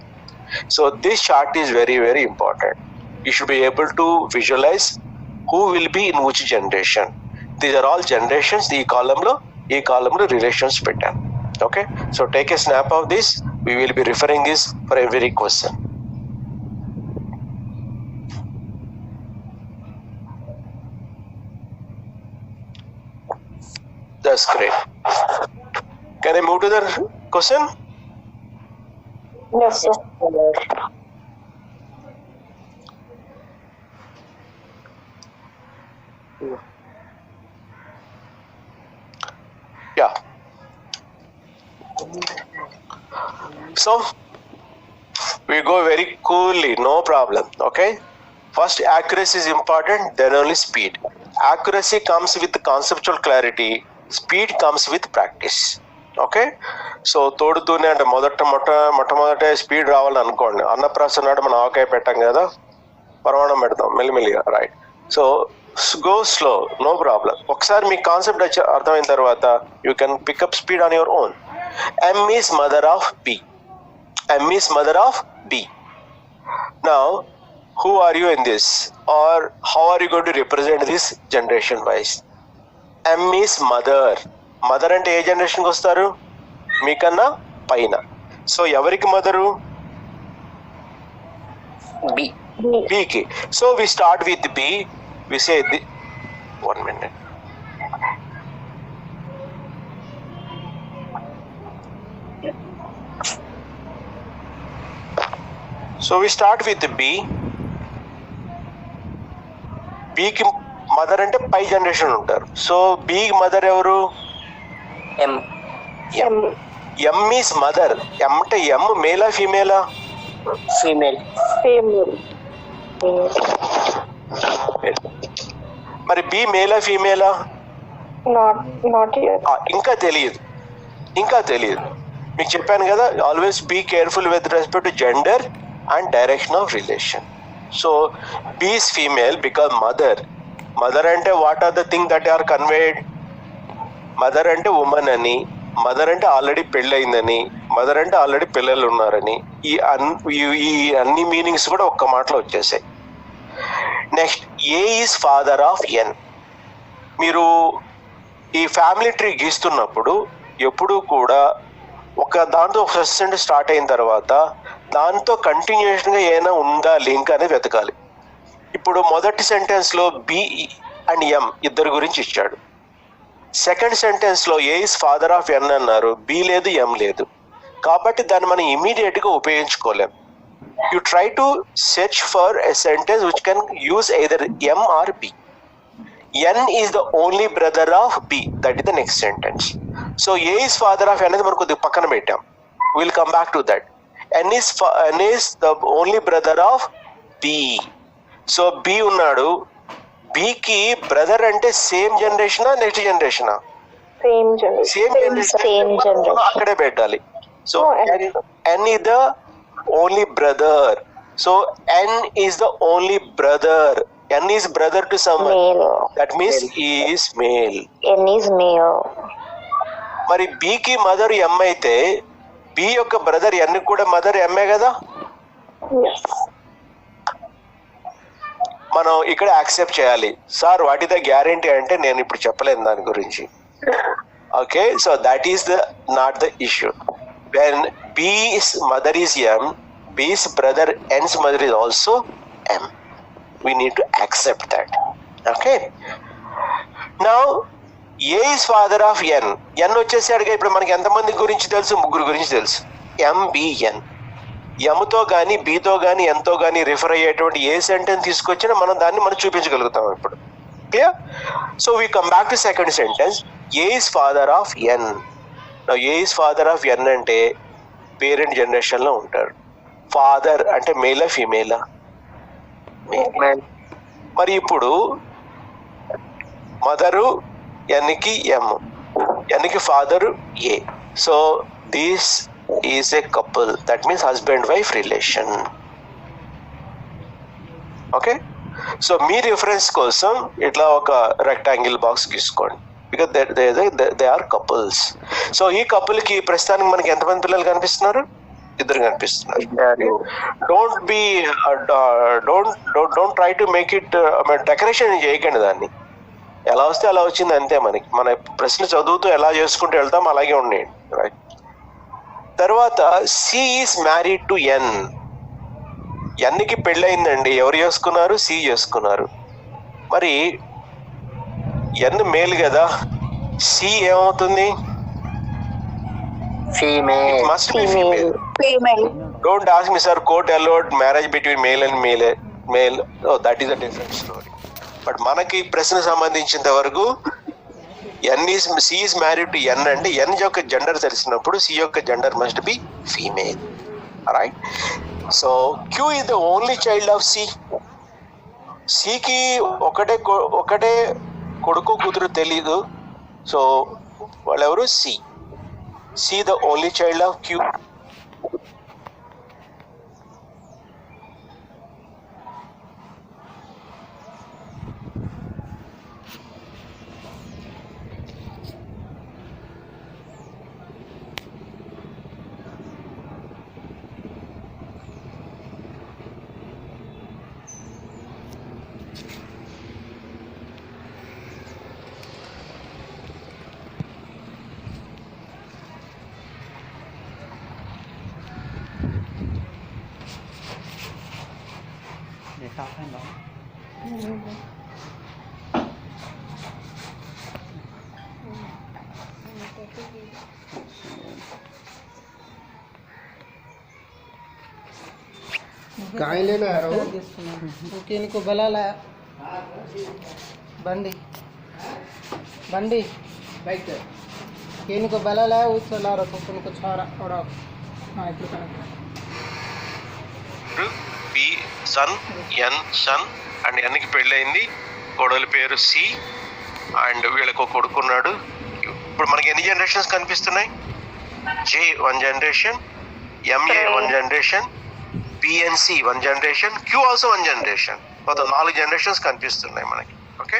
So this chart is very very important. You should be able to visualize who will be in which generation. These are all generations. ఈ కాలంలో relations పెట్టాను. Okay, so take a snap of this. We will be referring this for every question. That's great. Can I move to the question?
Yes, sir.
Yeah. So we go very coolly, no problem. Okay. First, accuracy is important, then only speed. Accuracy comes with conceptual clarity. Speed comes with practice. Okay, so తోడుతూనే అంటే మొట్టమొదట speed రావాలని అనుకోండి. అన్నప్రాసన నాడు మనం ఆవకాయ పెట్టాం కదా, పరమాణం పెడతాం మెల్లిమెల్లిగా, right? So go slow, no problem. ఒకసారి మీ కాన్సెప్ట్ అర్థమైన తర్వాత you can pick up speed on your own. M is mother of B. M is mother of B. Now, who are you in this? Or how are you going to represent this generation wise? M is mother. Mother అంటే ఏ జనరేషన్కి వస్తారు? మీకన్నా పైన. So ఎవరికి mother? బికి. So we start with B. We say 1 minute. So we start with B. బికి mother అంటే పై జనరేషన్ ఉంటారు. సో బి మదర్ ఎవరు?
M.
M is mother. M అంటే M మేలా ఫీమేలా?
Female.
మరి బి మేలా ఫీమేలా?
Not yet.
ఇంకా తెలియదు. మీకు చెప్పాను కదా, always be careful with respect to gender and direction of relation. So B is female because mother అంటే what are the thing that are conveyed? Mother అంటే ఉమెన్ అని, మదర్ అంటే ఆల్రెడీ పెళ్ళయిందని, మదర్ అంటే ఆల్రెడీ పిల్లలు ఉన్నారని, ఈ అన్ని మీనింగ్స్ కూడా ఒక్క మాటలో వచ్చేసాయి. Next, A is father of N. మీరు ఈ ఫ్యామిలీ ట్రీ గీస్తున్నప్పుడు ఎప్పుడు కూడా ఒక దాంతో ఒక సెంటెన్స్ స్టార్ట్ అయిన తర్వాత దాంతో కంటిన్యూషన్గా ఏమైనా ఉందా లింక్ అనేది వెతకాలి. ఇప్పుడు మొదటి సెంటెన్స్లో బి అండ్ ఎం ఇద్దరు గురించి ఇచ్చాడు. సెకండ్ సెంటెన్స్లో A is father of N అన్నారు, బి లేదు, ఎం లేదు. కాబట్టి దాన్ని మనం ఇమీడియట్గా ఉపయోగించుకోలేం. You try to search for a sentence which can use either M or B. N is the only brother of B, that is the next sentence. So A is father of N అనేది మనం కొద్దిగా పక్కన పెట్టాం, will come back to that. N is the only brother of B. So B ఉన్నాడు, బికి brother అంటే same జనరేషనా next జనరేషనా? సేమ్ జనరేషన్, అక్కడే పెట్టాలి. So N is the only brother. So N is the only brother N is brother to someone.
Male.
That means he is male.
N is male.
మరి B కి mother M అయితే B యొక్క brother N కూడా mother M కదా.
Yes.
మనం ఇక్కడ accept చేయాలి. Sir what is the guarantee అంటే నేను ఇప్పుడు చెప్పలేను దాని గురించి. Okay, so that is the not the issue. When B's mother is M, B's brother N's mother is also M. We need to accept that. Okay. Now A is father of N. N వచ్చేసాడుగా. ఇప్పుడు మనకి ఎంతమంది గురించి తెలుసు? ముగ్గురు గురించి తెలుసు. MBN. ఎమ్తో కానీ బీతో కానీ ఎంతో కానీ రిఫర్ అయ్యేటువంటి ఏ సెంటెన్స్ తీసుకొచ్చినా మనం చూపించగలుగుతాం ఇప్పుడు. Clear? So we come back to second sentence. A is father of N. A is father of N అంటే పేరెంట్ జనరేషన్లో ఉంటారు. ఫాదర్ అంటే మేలా ఫీమేలా? మరి ఇప్పుడు మదరు ఎన్కి ఎం, ఎన్కి father A. So this is a couple. That means husband wife relation. Okay, so మీ రిఫరెన్స్ కోసం ఇట్లా ఒక రెక్టాంగిల్ బాక్స్ తీసుకోండి. Because they are couples. సో ఈ కపుల్కి ప్రస్తుతానికి మనకి ఎంతమంది పిల్లలు కనిపిస్తున్నారు? ఇద్దరు కనిపిస్తున్నారు. Don't try to make it decoration చేయకండి దాన్ని. ఎలా వస్తే అలా వచ్చింది అంతే. మన ప్రశ్న చదువుతూ ఎలా చేసుకుంటూ వెళ్తాం అలాగే ఉండేయండి. రైట్. తర్వాత C is married to N. ఎన్కి పెళ్ళయిందండి. ఎవరు చేసుకున్నారు? సి చేసుకున్నారు. మరి ఎన్ మేల్ కదా, సి ఏమవుతుంది?
Female.
Must be female. Don't ask me sir court allowed marriage between male and male. That is a different story. But మనకి ప్రశ్న సంబంధించినంత వరకు C is married to N అంటే ఎన్ యొక్క జెండర్ తెలిసినప్పుడు C యొక్క gender must be female. Right. So Q is the only child of C. సికి ఒకటే కొడుకు కూతురు తెలీదు. సో వాళ్ళెవరు? See the only child of Q.
कहाँ लेना है रो? ओके, इनको बुला लाया. बंडी बैठ इनको बुला लाया. उससे ला रखो उनको छोड़ा और हाँ इतना
B son, N son and ఎన్కి పెళ్ళయింది. కోడలి పేరు సి అండ్ వీళ్ళకు కొడుకున్నాడు. ఇప్పుడు మనకి ఎన్ని జనరేషన్స్ కనిపిస్తున్నాయి? J 1 generation, M A 1 generation, B and C 1 generation, Q also 1 generation. మొత్తం 4 జనరేషన్స్ కనిపిస్తున్నాయి మనకి. Okay,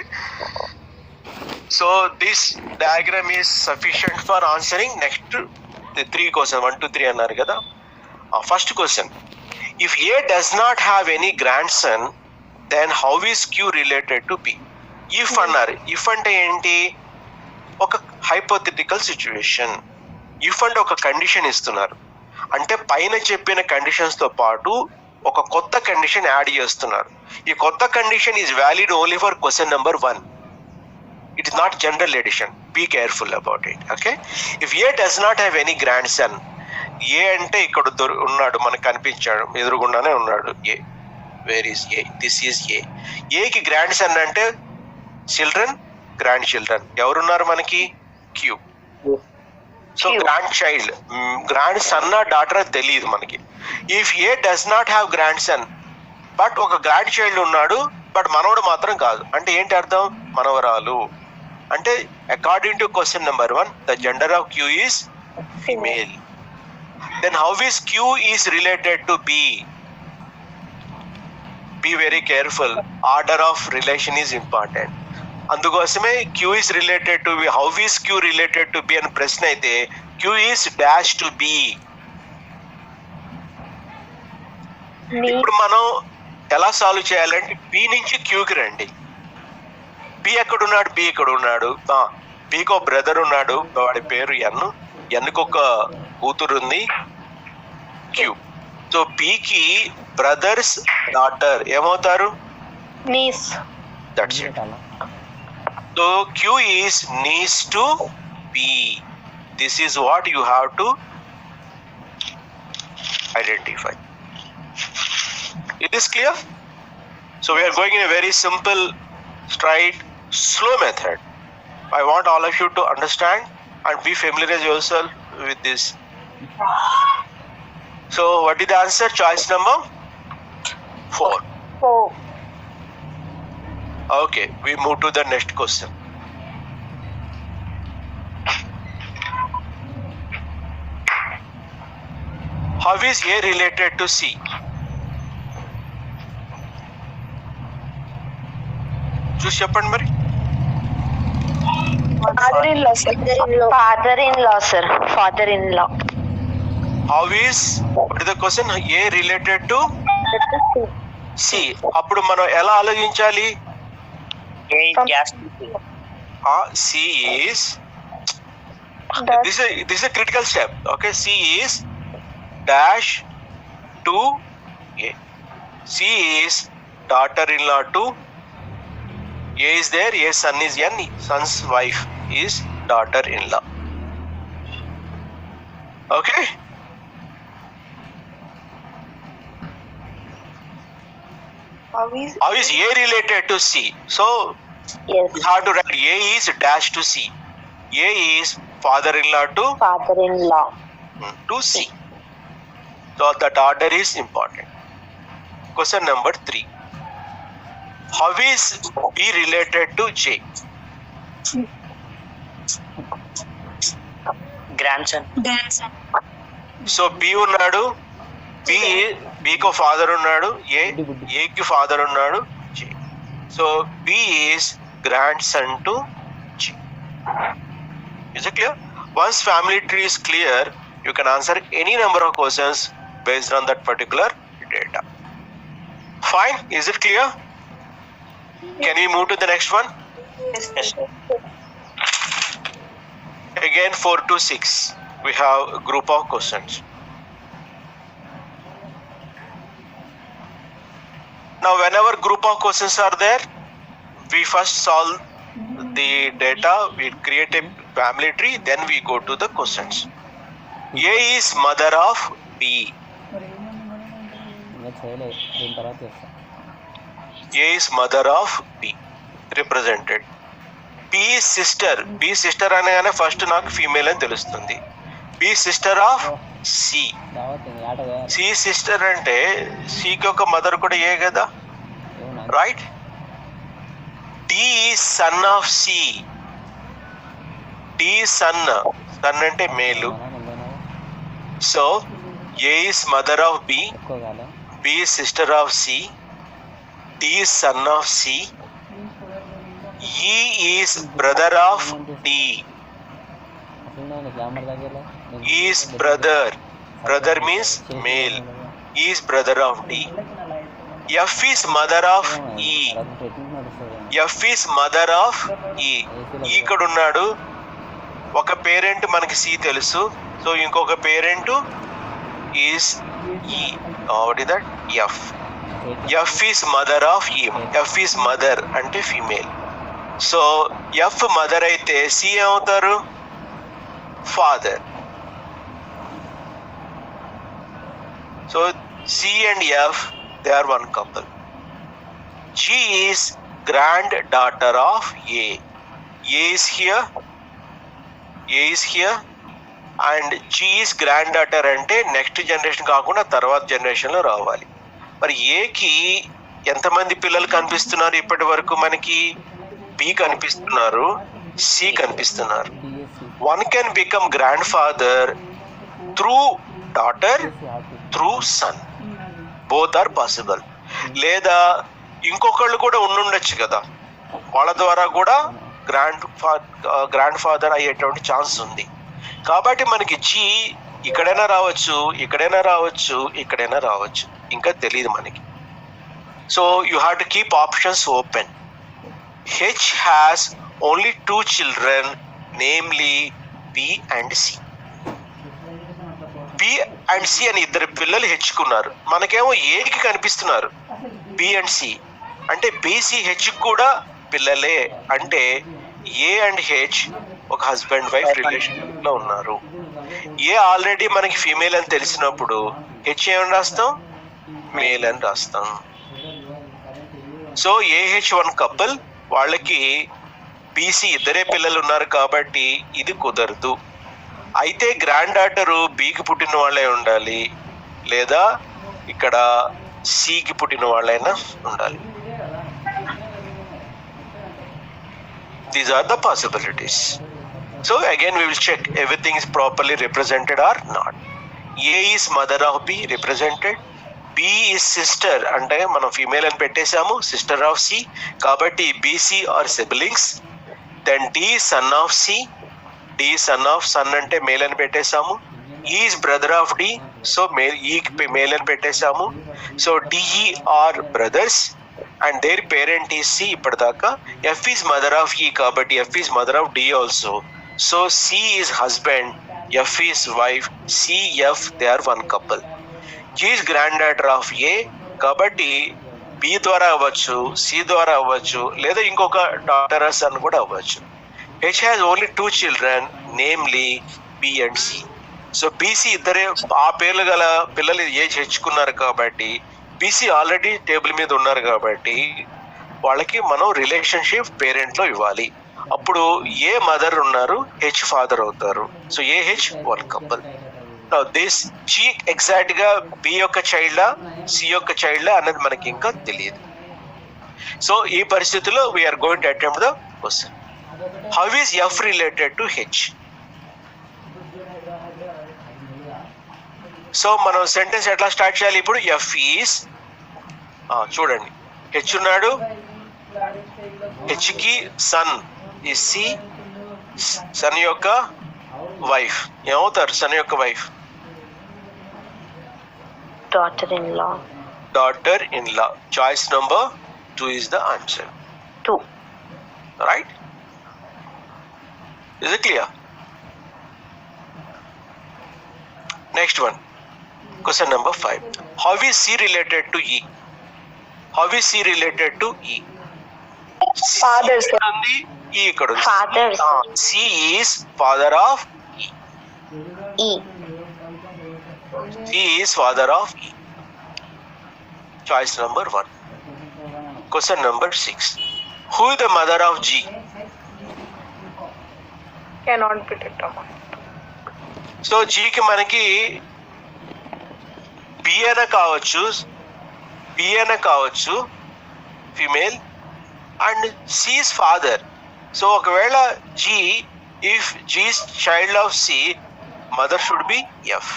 so this diagram is sufficient for answering next 3 question. 1 2 3 అన్నారు కదా. First question, if A does not have any grandson, then how is Q related to B? If అన్నారు. If అంటే ఏంటి? ఒక hypothetical situation. If అంటే ఒక condition ఇస్తున్నారు. అంటే పైన చెప్పిన కండిషన్స్ తో పాటు ఒక కొత్త కండిషన్ యాడ్ చేస్తున్నారు. ఈ కొత్త condition is valid only for question number 1. It is not general edition. Be careful about it. Okay, if A does not have any grandson. A అంటే ఇక్కడ ఉన్నాడు, మనకు కనిపించాడు, ఎదురుగుండానే ఉన్నాడు. A, where is A? This is A. ఏకి grandson అంటే children, grandchildren ఎవరున్నారు మనకి? Q. So grandchild, grandson daughter తెలియదు మనకి. If A does not have grand son but ఒక గ్రాండ్ చైల్డ్ ఉన్నాడు, బట్ మనవడు మాత్రం కాదు. అంటే ఏంటి అర్థం? మనవరాలు. అంటే according to question number 1 the gender of Q is female. Then how is Q is related to B? Be very careful. Order of relation is important. అందుకోసమే Q is related to B, how is Q related to B అని ప్రశ్న అయితే Q is dash to B. ఇప్పుడు మనం ఎలా solve చేయాలంటే B నుంచి క్యూకి రండి. బి ఎక్కడున్నాడు? బి ఇక్కడ ఉన్నాడు. బికి ఒక బ్రదర్ ఉన్నాడు, వాడి పేరు ఎన్. ఎన్కి ఒక కూతురు ఉంది క్యూ. సో బికి బ్రదర్స్ డాటర్ ఏమవుతారు?
Niece.
That's it. So Q is niece to B. This is what you have to identify. It is clear? So we are going in a very simple, straight, slow method. I want all of you to understand and be familiarize yourself with this. So what is the answer? Choice number 4.
Oh.
Okay, we move to the next question. How is A related to C? చూసి చెప్పండి మరి.
Father-in-law, sir. Father-in-law, sir. Father-in-law.
How is, what is the question? A related to C. అప్పుడు మనం ఎలా ఆలోచించాలి?
A is dash to C.
C is, this is a critical step. Okay, C is dash to A. C is daughter-in-law to A is there, A son is N, son's wife is daughter-in-law. Okay?
How
is A related to C? So,
Yes.
we have to write A is dash to C. A is father-in-law
Father-in-law.
to C. So, that order is important. Question number 3. How is B related to J?
Grandson.
So B ఉన్నాడు, బికి father ఉన్నాడు, ఏకి father ఉన్నాడు, J. So B is grandson to J. Is it clear? Once family tree is clear, you can answer any number of questions based on that particular data. Fine? Is it clear? Can we move to the next one?
Yes.
Again 4 to 6. We have a group of questions. Now whenever group of questions are there, we first solve the data, we create a family tree, then we go to the questions. A is mother of B. A is mother of B, represented. B is sister. B sister అనగానే first నాకు female అని తెలుస్తుంది. B sister of C. C sister అంటే Cకి ఒక mother కూడా ఏ కదా, right? D is son of C. D is son అంటే మేలు. So A is mother of B. B is sister of C. D is son of C. E is brother of D. E is brother. Brother means male. E is brother of D. F is mother of E. F is mother of E. E ఇక్కడ ఉన్నాడు. ఒక parent మనకి C తెలుసు. So ఇంకొక parent is E. What is that? F. F is mother of E. F is mother అంటే female. So F mother అయితే C ఏమవుతారు? Father. So C and F, they are one couple. G is grand daughter of A. A is here. A is here. And G is grand daughter అంటే next generation కాకుండా తర్వాత జనరేషన్లో రావాలి. మరి ఏకి ఎంతమంది పిల్లలు కనిపిస్తున్నారు ఇప్పటి వరకు? మనకి B కనిపిస్తున్నారు, C కనిపిస్తున్నారు. One can become grandfather through daughter, through son. Both are possible. లేదా ఇంకొకళ్ళు కూడా ఉండుండొచ్చు కదా, వాళ్ళ ద్వారా కూడా గ్రాండ్ ఫాదర్ అయ్యేటువంటి ఛాన్స్ ఉంది. కాబట్టి మనకి జీ ఇక్కడైనా రావచ్చు, ఇక్కడైనా రావచ్చు, ఇక్కడైనా రావచ్చు, ఇంకా తెలియదు మనకి. So you have to keep options open. H has only 2 children, namely B and C. B and C అని 2 పిల్లలు హెచ్చుకున్నారు. మనకేమో ఏకి కనిపిస్తున్నారు బి అండ్ సి, అంటే బీసీ హెచ్ కూడా పిల్లలే. అంటే ఏ అండ్ హెచ్ ఒక హస్బెండ్ వైఫ్ రిలేషన్షిప్ లో ఉన్నారు. ఏ ఆల్రెడీ మనకి ఫీమేల్ అని తెలిసినప్పుడు హెచ్ ఏమని రాస్తాం? మేల్ అని రాస్తాం. సో AH1 కపుల్ వాళ్ళకి బీసీ 2 పిల్లలు ఉన్నారు కాబట్టి ఇది కుదరదు. అయితే గ్రాండ్ డాటరు బికి పుట్టిన వాళ్ళే ఉండాలి, లేదా ఇక్కడ సికి పుట్టిన వాళ్ళైనా ఉండాలి. These are the possibilities. So again we will check everything is properly represented or not. A is mother of B represented. B is sister, అంటే మనం ఫీమేల్ అని పెట్టేశాము, సిస్టర్ ఆఫ్ సి కాబట్టి BC are siblings. Then D son of C, D son of son అంటే male అని పెట్టేశాము. E is brother of D, so male అని పెట్టేశాము. So DE are brothers and their parent is C ఇప్పటిదాకా. F is mother of E కాబట్టి F is mother of D also. So C is husband, F is wife, C, F they are one couple. G is granddaughter of A కాబట్టి B ద్వారా అవ్వచ్చు, C ద్వారా అవ్వచ్చు, లేదా ఇంకొక daughter sun కూడా అవ్వచ్చు. H has only 2 children, namely B and C. So BC ఇద్దరే ఆ పేర్లు గల పిల్లలు ఏజ్ హెచ్చుకున్నారు కాబట్టి BC ఆల్రెడీ టేబుల్ మీద ఉన్నారు కాబట్టి వాళ్ళకి మనం రిలేషన్షిప్ పేరెంట్లో ఇవ్వాలి. అప్పుడు ఏ మదర్ ఉన్నారు, హెచ్ ఫాదర్ అవుతారు. So AH 1 couple. This G exact గా B యొక్క చైల్డా C యొక్క చైల్డా అన్నది మనకి ఇంకా తెలియదు. సో ఈ పరిస్థితిలో we're going to attempt the question. How is F related to H? So మనం సెంటెన్స్ ఎట్లా స్టార్ట్ చేయాలి ఇప్పుడు? ఎఫ్ ఈస్, చూడండి హెచ్ ఉన్నాడు, హెచ్కి సన్ ఈ సి, సన్ యొక్క వైఫ్ ఏమవుతారు? సన్ యొక్క wife
daughter in law.
Daughter in law. Choice number 2 is the answer.
2.
Right? Is it clear? Next one. Question number 5. How is C related to E? How is C related to E?
Father, sir.
E ikkada undi.
Father, sir.
C is father of E.
E.
C is father of E. Choice number 1. Question number 6. Who is the mother of G?
Cannot be determined.
So జీకి మనకి B అయినా కావచ్చు female, and C's father. So ఒకవేళ G, if G's child of C, mother should be F.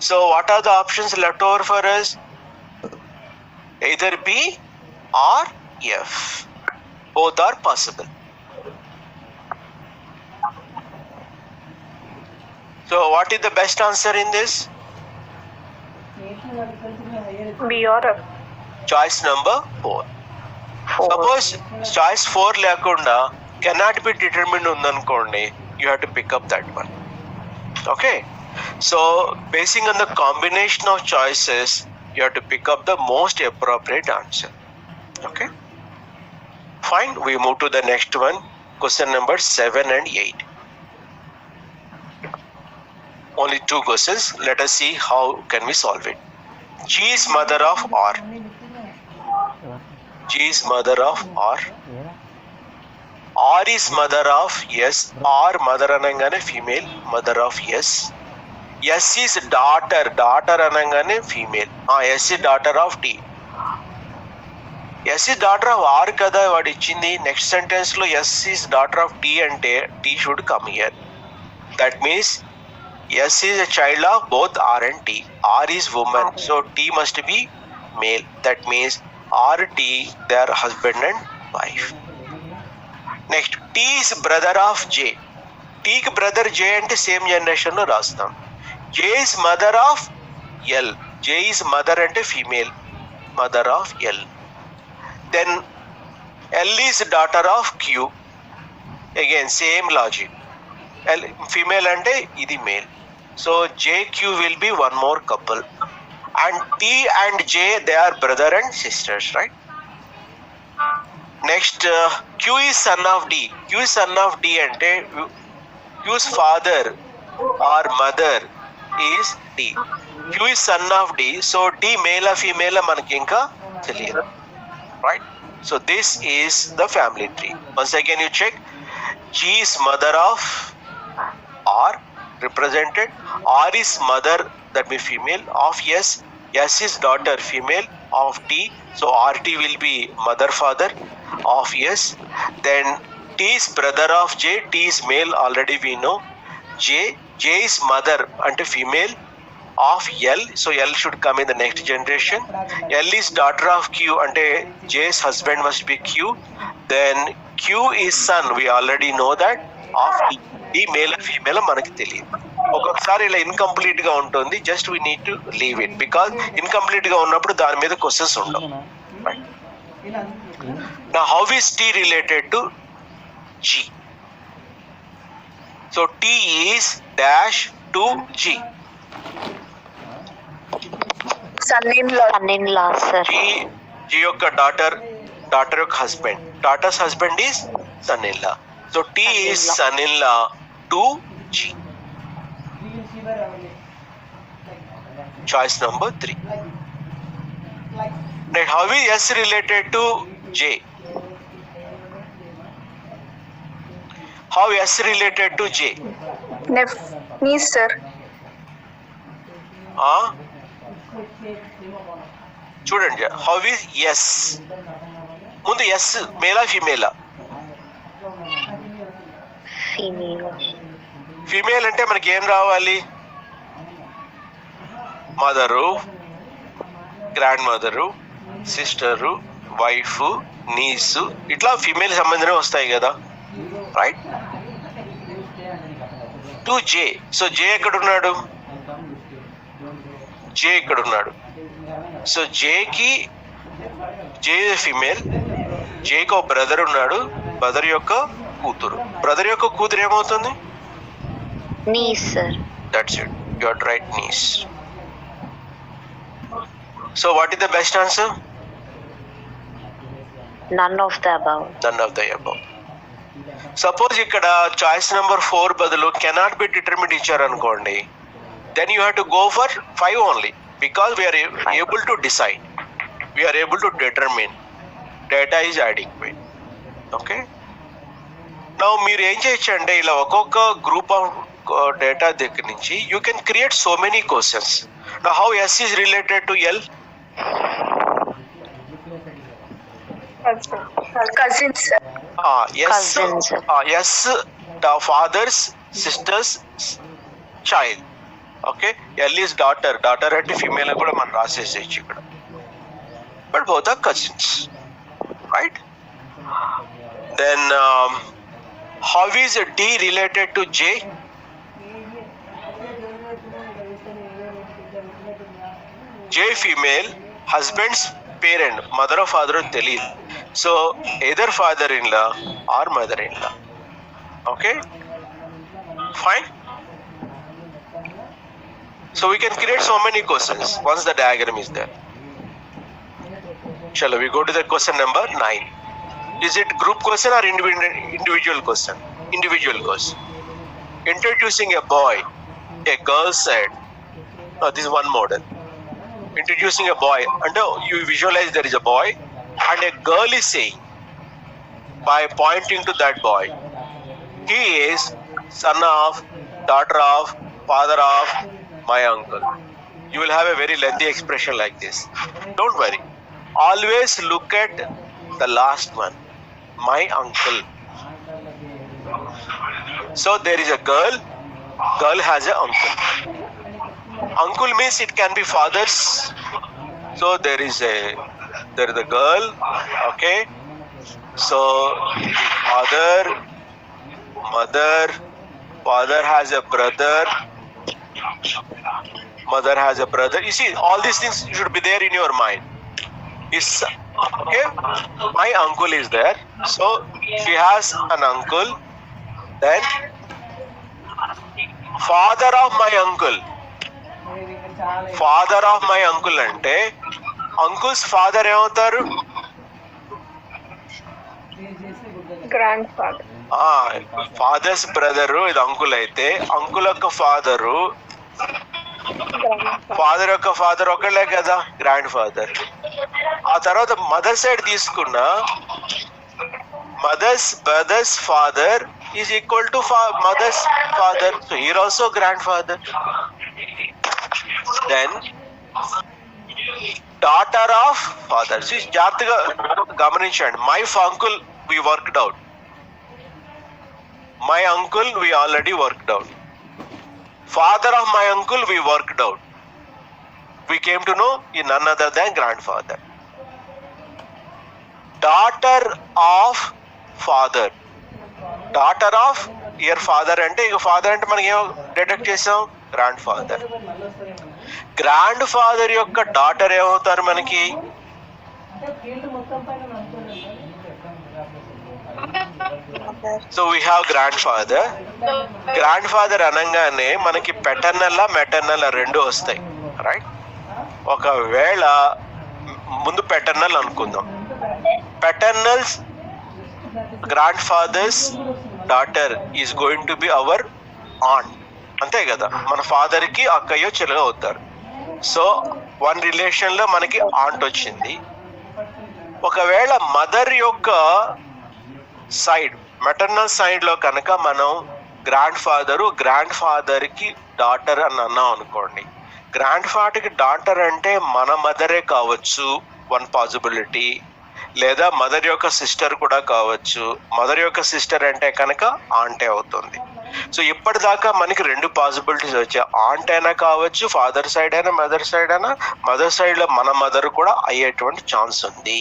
So what are the options left over for us? either B or F. Both are possible. So what is the best answer in this?
B or F.
Choice number 4.
4.
Suppose choice 4 లేకుండా cannot be determined ఉందనుకోండి, you have to pick up that one. Okay? So basing on the combination of choices, you have to pick up the most appropriate answer. Okay? Fine. We move to the next one. Question number 7 and 8. Only 2 questions. Let us see how can we solve it. G is mother of R. G is mother of R. R is mother of S. R mother anangane female, mother of S. S is daughter. Daughter anangane female. S is daughter of T. S is daughter of R kada vaadu ichindi. Next sentence lo S is daughter of T ante T should come here. That means S is a child of both R and T. R is woman, so T must be male. That means R, T, they are husband and wife. Next, T is brother of J. T ki brother J ante same generation lo rastam. J is mother of L. J is mother ante female. Mother of L. Then L is daughter of Q. Again same logic. L female ante idi male. So JQ will be one more couple. And T and J, they are brother and sisters, right? Next, Q is son of D. Q is son of D ante Q's father or mother is D. Q is son of D. So D male or female manaki inka teliyadu, right? So this is the family tree. Once again you check. G is mother of R, represented. R is mother, that means female, of S. S is daughter, female, of T. So RT will be mother father of S. Then T is brother of J. T is male, already we know. J is mother ante female of L. So L should come in the next generation. L is daughter of Q ante J's husband must be Q. Then Q is son, we already know that, of T. T male and female మనకి తెలియదు. ఒక్కొక్కసారి ఇలా incomplete గా ఉంటుంది. Just we need to leave it because incomplete గా ఉన్నప్పుడు దాని మీద క్వశ్చన్స్ ఉండవు. Now how is T related to G? So T is dash to G.
son-in-law sir.
G యొక్క daughter యొక్క husband. Daughter's husband is son-in-law. So T is son-in-law to G. Choice number 3. Now how is S related to J? How S related to J?
niece sir.
చూడండి, how is S? ముందు S మేలా ఫీమేలా? Female అంటే మనకి ఏం రావాలి? Mother, grand mother, sister, wife, నీసు, ఇట్లా female సంబంధమే వస్తాయి కదా, రైట్? To J. సో జే ఎక్కడున్నాడు? జే ఎక్కడున్నాడు? సో జేకి జే ఫీమేల్, జేకి ఒక బ్రదర్ ఉన్నాడు, బ్రదర్ యొక్క కూతురు. బ్రదర్ యొక్క కూతురు ఏమవుతుంది?
niece sir.
That's it. You are right, niece. So what is the best answer?
None of the above.
None of the above. Suppose ఇక్కడ చాయిస్ నెంబర్ 4 బదులు cannot be determined ఇచ్చారు అనుకోండి, then you have to go for 5 only because we are able to decide, we are able to determine data is adequate. Okay, now మీరు ఏం చేయొచ్చు అంటే ఇలా ఒక్కొక్క గ్రూప్ ఆఫ్ డేటా దగ్గర నుంచి you can create so many questions. Now how S is related to L?
Cousins.
Yes, yes, the father's sister's child. Okay, L is daughter. Daughter అంటే female కూడా మనం రాసేసేయచ్చు ఇక్కడ. But both are cousins, right? Then how is D related to J? J female, husband's parent, mother or father తెలియదు. So either father-in-law or mother-in-law. Okay, fine. So we can create so many questions once the diagram is there. Shall we go to the question number 9? Is it group question or individual question? Individual question. Introducing a boy, a girl said, this is one model. Introducing a boy, and you visualize there is a boy and a girl is saying, by pointing to that boy, he is son of, daughter of, father of my uncle. You will have a very lengthy expression like this. Don't worry, always look at the last one, my uncle. So there is a girl has an uncle. Uncle means it can be fathers. So there is a there is a girl, okay? So the mother, father has a brother, mother has a brother. You see, all these things should be there in your mind. Okay, my uncle is there, so she has an uncle. Then father of my uncle. Father of my uncle అంటే uncle's father ఏమవుతారు?
Grandfather.
Father's brother ఇది uncle అయితే uncle యొక్క father father యొక్క father ఒకళ్ళే కదా, grandfather. ఆ తర్వాత మదర్ సైడ్ తీసుకున్న mother's brother's father is equal to mother's father, so here also grandfather. Then daughter of father, జాగ్రత్తగా గమనించండి. My uncle we worked out, my uncle we already worked out. Father of my uncle we worked out. We came to know in none other than grandfather. Daughter of father, daughter of your father అంటే ఇక father అంటే మనకి ఏం detect చేసాం? Grand father. Grand father యొక్క daughter ఏమవుతారు మనకి? So we have grand father. Grand father అనగానే మనకి పెటర్నల్ మెటర్నల్ రెండు వస్తాయి, రైట్? ఒకవేళ ముందు పెటర్నల్ అనుకుందాం. Paternal's grandfather's daughter is going to be our aunt, అంతే కదా? మన ఫాదర్ కి అక్కయ్యో చెల్లెలో అవుతారు. సో వన్ రిలేషన్ లో మనకి ఆంట్ వచ్చింది. ఒకవేళ మదర్ యొక్క సైడ్ మెటర్నల్ సైడ్ లో కనుక మనం గ్రాండ్ ఫాదర్ కి డాటర్ అని అన్నాం అనుకోండి, గ్రాండ్ ఫాదర్ కి డాటర్ అంటే మన మదరే కావచ్చు, వన్ పాసిబిలిటీ. లేదా మదర్ యొక్క సిస్టర్ కూడా కావచ్చు. మదర్ యొక్క సిస్టర్ అంటే కనుక ఆంటే అవుతుంది. సో ఇప్పటిదాకా మనకి రెండు పాసిబిలిటీస్ వచ్చాయి. ఆంట్ అయినా కావచ్చు, ఫాదర్ సైడ్ అయినా మదర్ సైడ్ అయినా. మదర్ సైడ్ లో మన మదర్ కూడా అయ్యేటువంటి ఛాన్స్ ఉంది.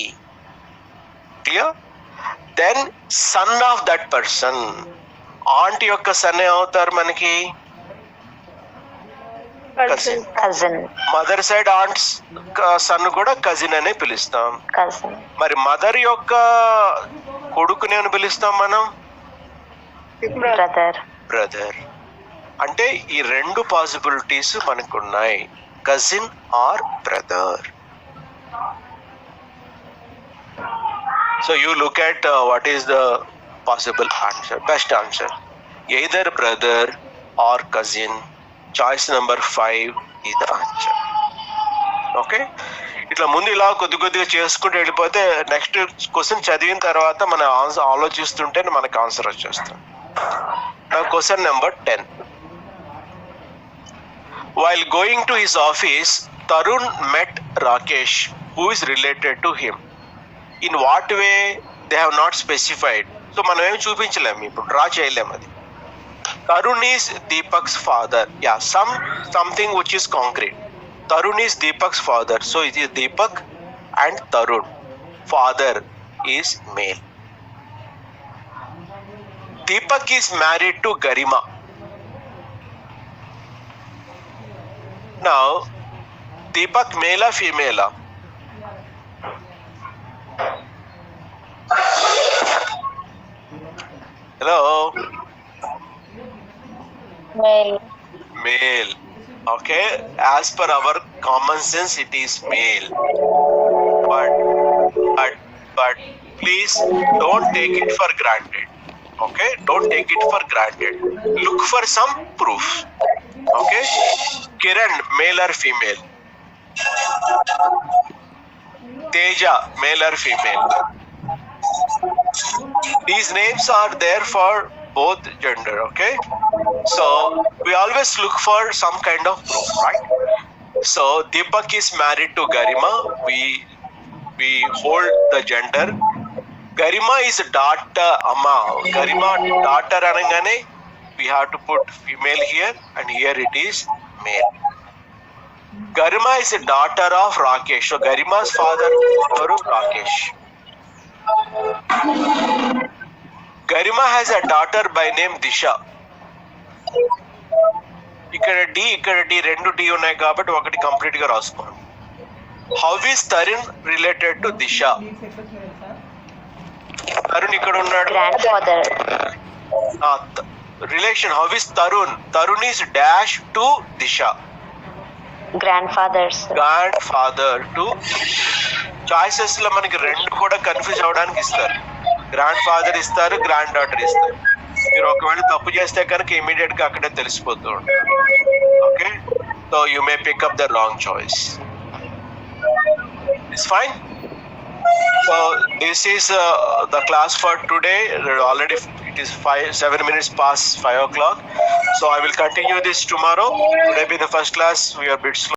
Clear? Then son of that person, aunt యొక్క సన్ ఏమవుతారు మనకి?
Cousin.
Mother side aunt's son కూడా కజిన్ అనే పిలుస్తాం. మరి మదర్ యొక్క కొడుకుని అని పిలుస్తాం మనం? బ్రదర్. అంటే ఈ రెండు పాసిబిలిటీస్ మనకు ఉన్నాయి, cousin or brother. So you look at what is the possible answer, best answer. Either brother or cousin. Choice number 5 is the answer. Okay? ఇట్లా ముందు ఇలా కొద్దిగా చేసుకుంటూ వెళ్ళిపోతే నెక్స్ట్ క్వశ్చన్ చదివిన తర్వాత మన ఆన్సర్ ఆలోచిస్తుంటే మనకు ఆన్సర్ వచ్చేస్తుంది. Now question number 10. While going to his office, Tarun met Rakesh, who is related to him. In what way they have not specified. So మనం ఏమి చూపించలేము, ఇప్పుడు డ్రా చేయలేము. అది Tarun is Deepak's father. Yeah, something which is concrete. Tarun is Deepak's father. So it is Deepak and Tarun. Father is male. Deepak is married to Garima. Now, Deepak male or female? Hello? Male. Okay, as per our common sense it is male. But please don't take it for granted. Okay, don't take it for granted. Look for some proof. Okay, Kiran, male or female? Teja, male or female? These names are there for both gender, okay? So we always look for some kind of proof, right? So Deepak is married to Garima. We hold the gender. Garima is daughter, amma. Garima daughter anangane we have to put female here, and here it is male. Garima is a daughter of Rakesh. So Garima's father is Rakesh. Garima has a daughter by name Disha. ఇక్కడ D రెండు D ఉన్నాయి కాబట్టి ఒకటి complete గా రాసుకోండి. How is Tarun related to Disha? Tarun ఇక్కడ ఉన్నాడు.
Grandfather.
Relation how is Tarun? Tarun is dash to Disha.
Grandfather's.
Grandfather two. Choices లో మనకి రెండు కూడా కన్ఫ్యూజ్ అవడానికి ఇస్తారు. గ్రాండ్ ఫాదర్ ఇస్తారు, గ్రాండ్ డాటర్ ఇస్తారు. మీరు ఒకవేళ తప్పు చేస్తే కనుక ఇమీడియట్ గా అక్కడే తెలిసిపోతూ ఉంటారు. Okay, so you may pick up the wrong choice. It's fine. So this is the class for today. Already it is 7 minutes past 5 o'clock. So I will continue this tomorrow. Today be the first class. We are a bit slow.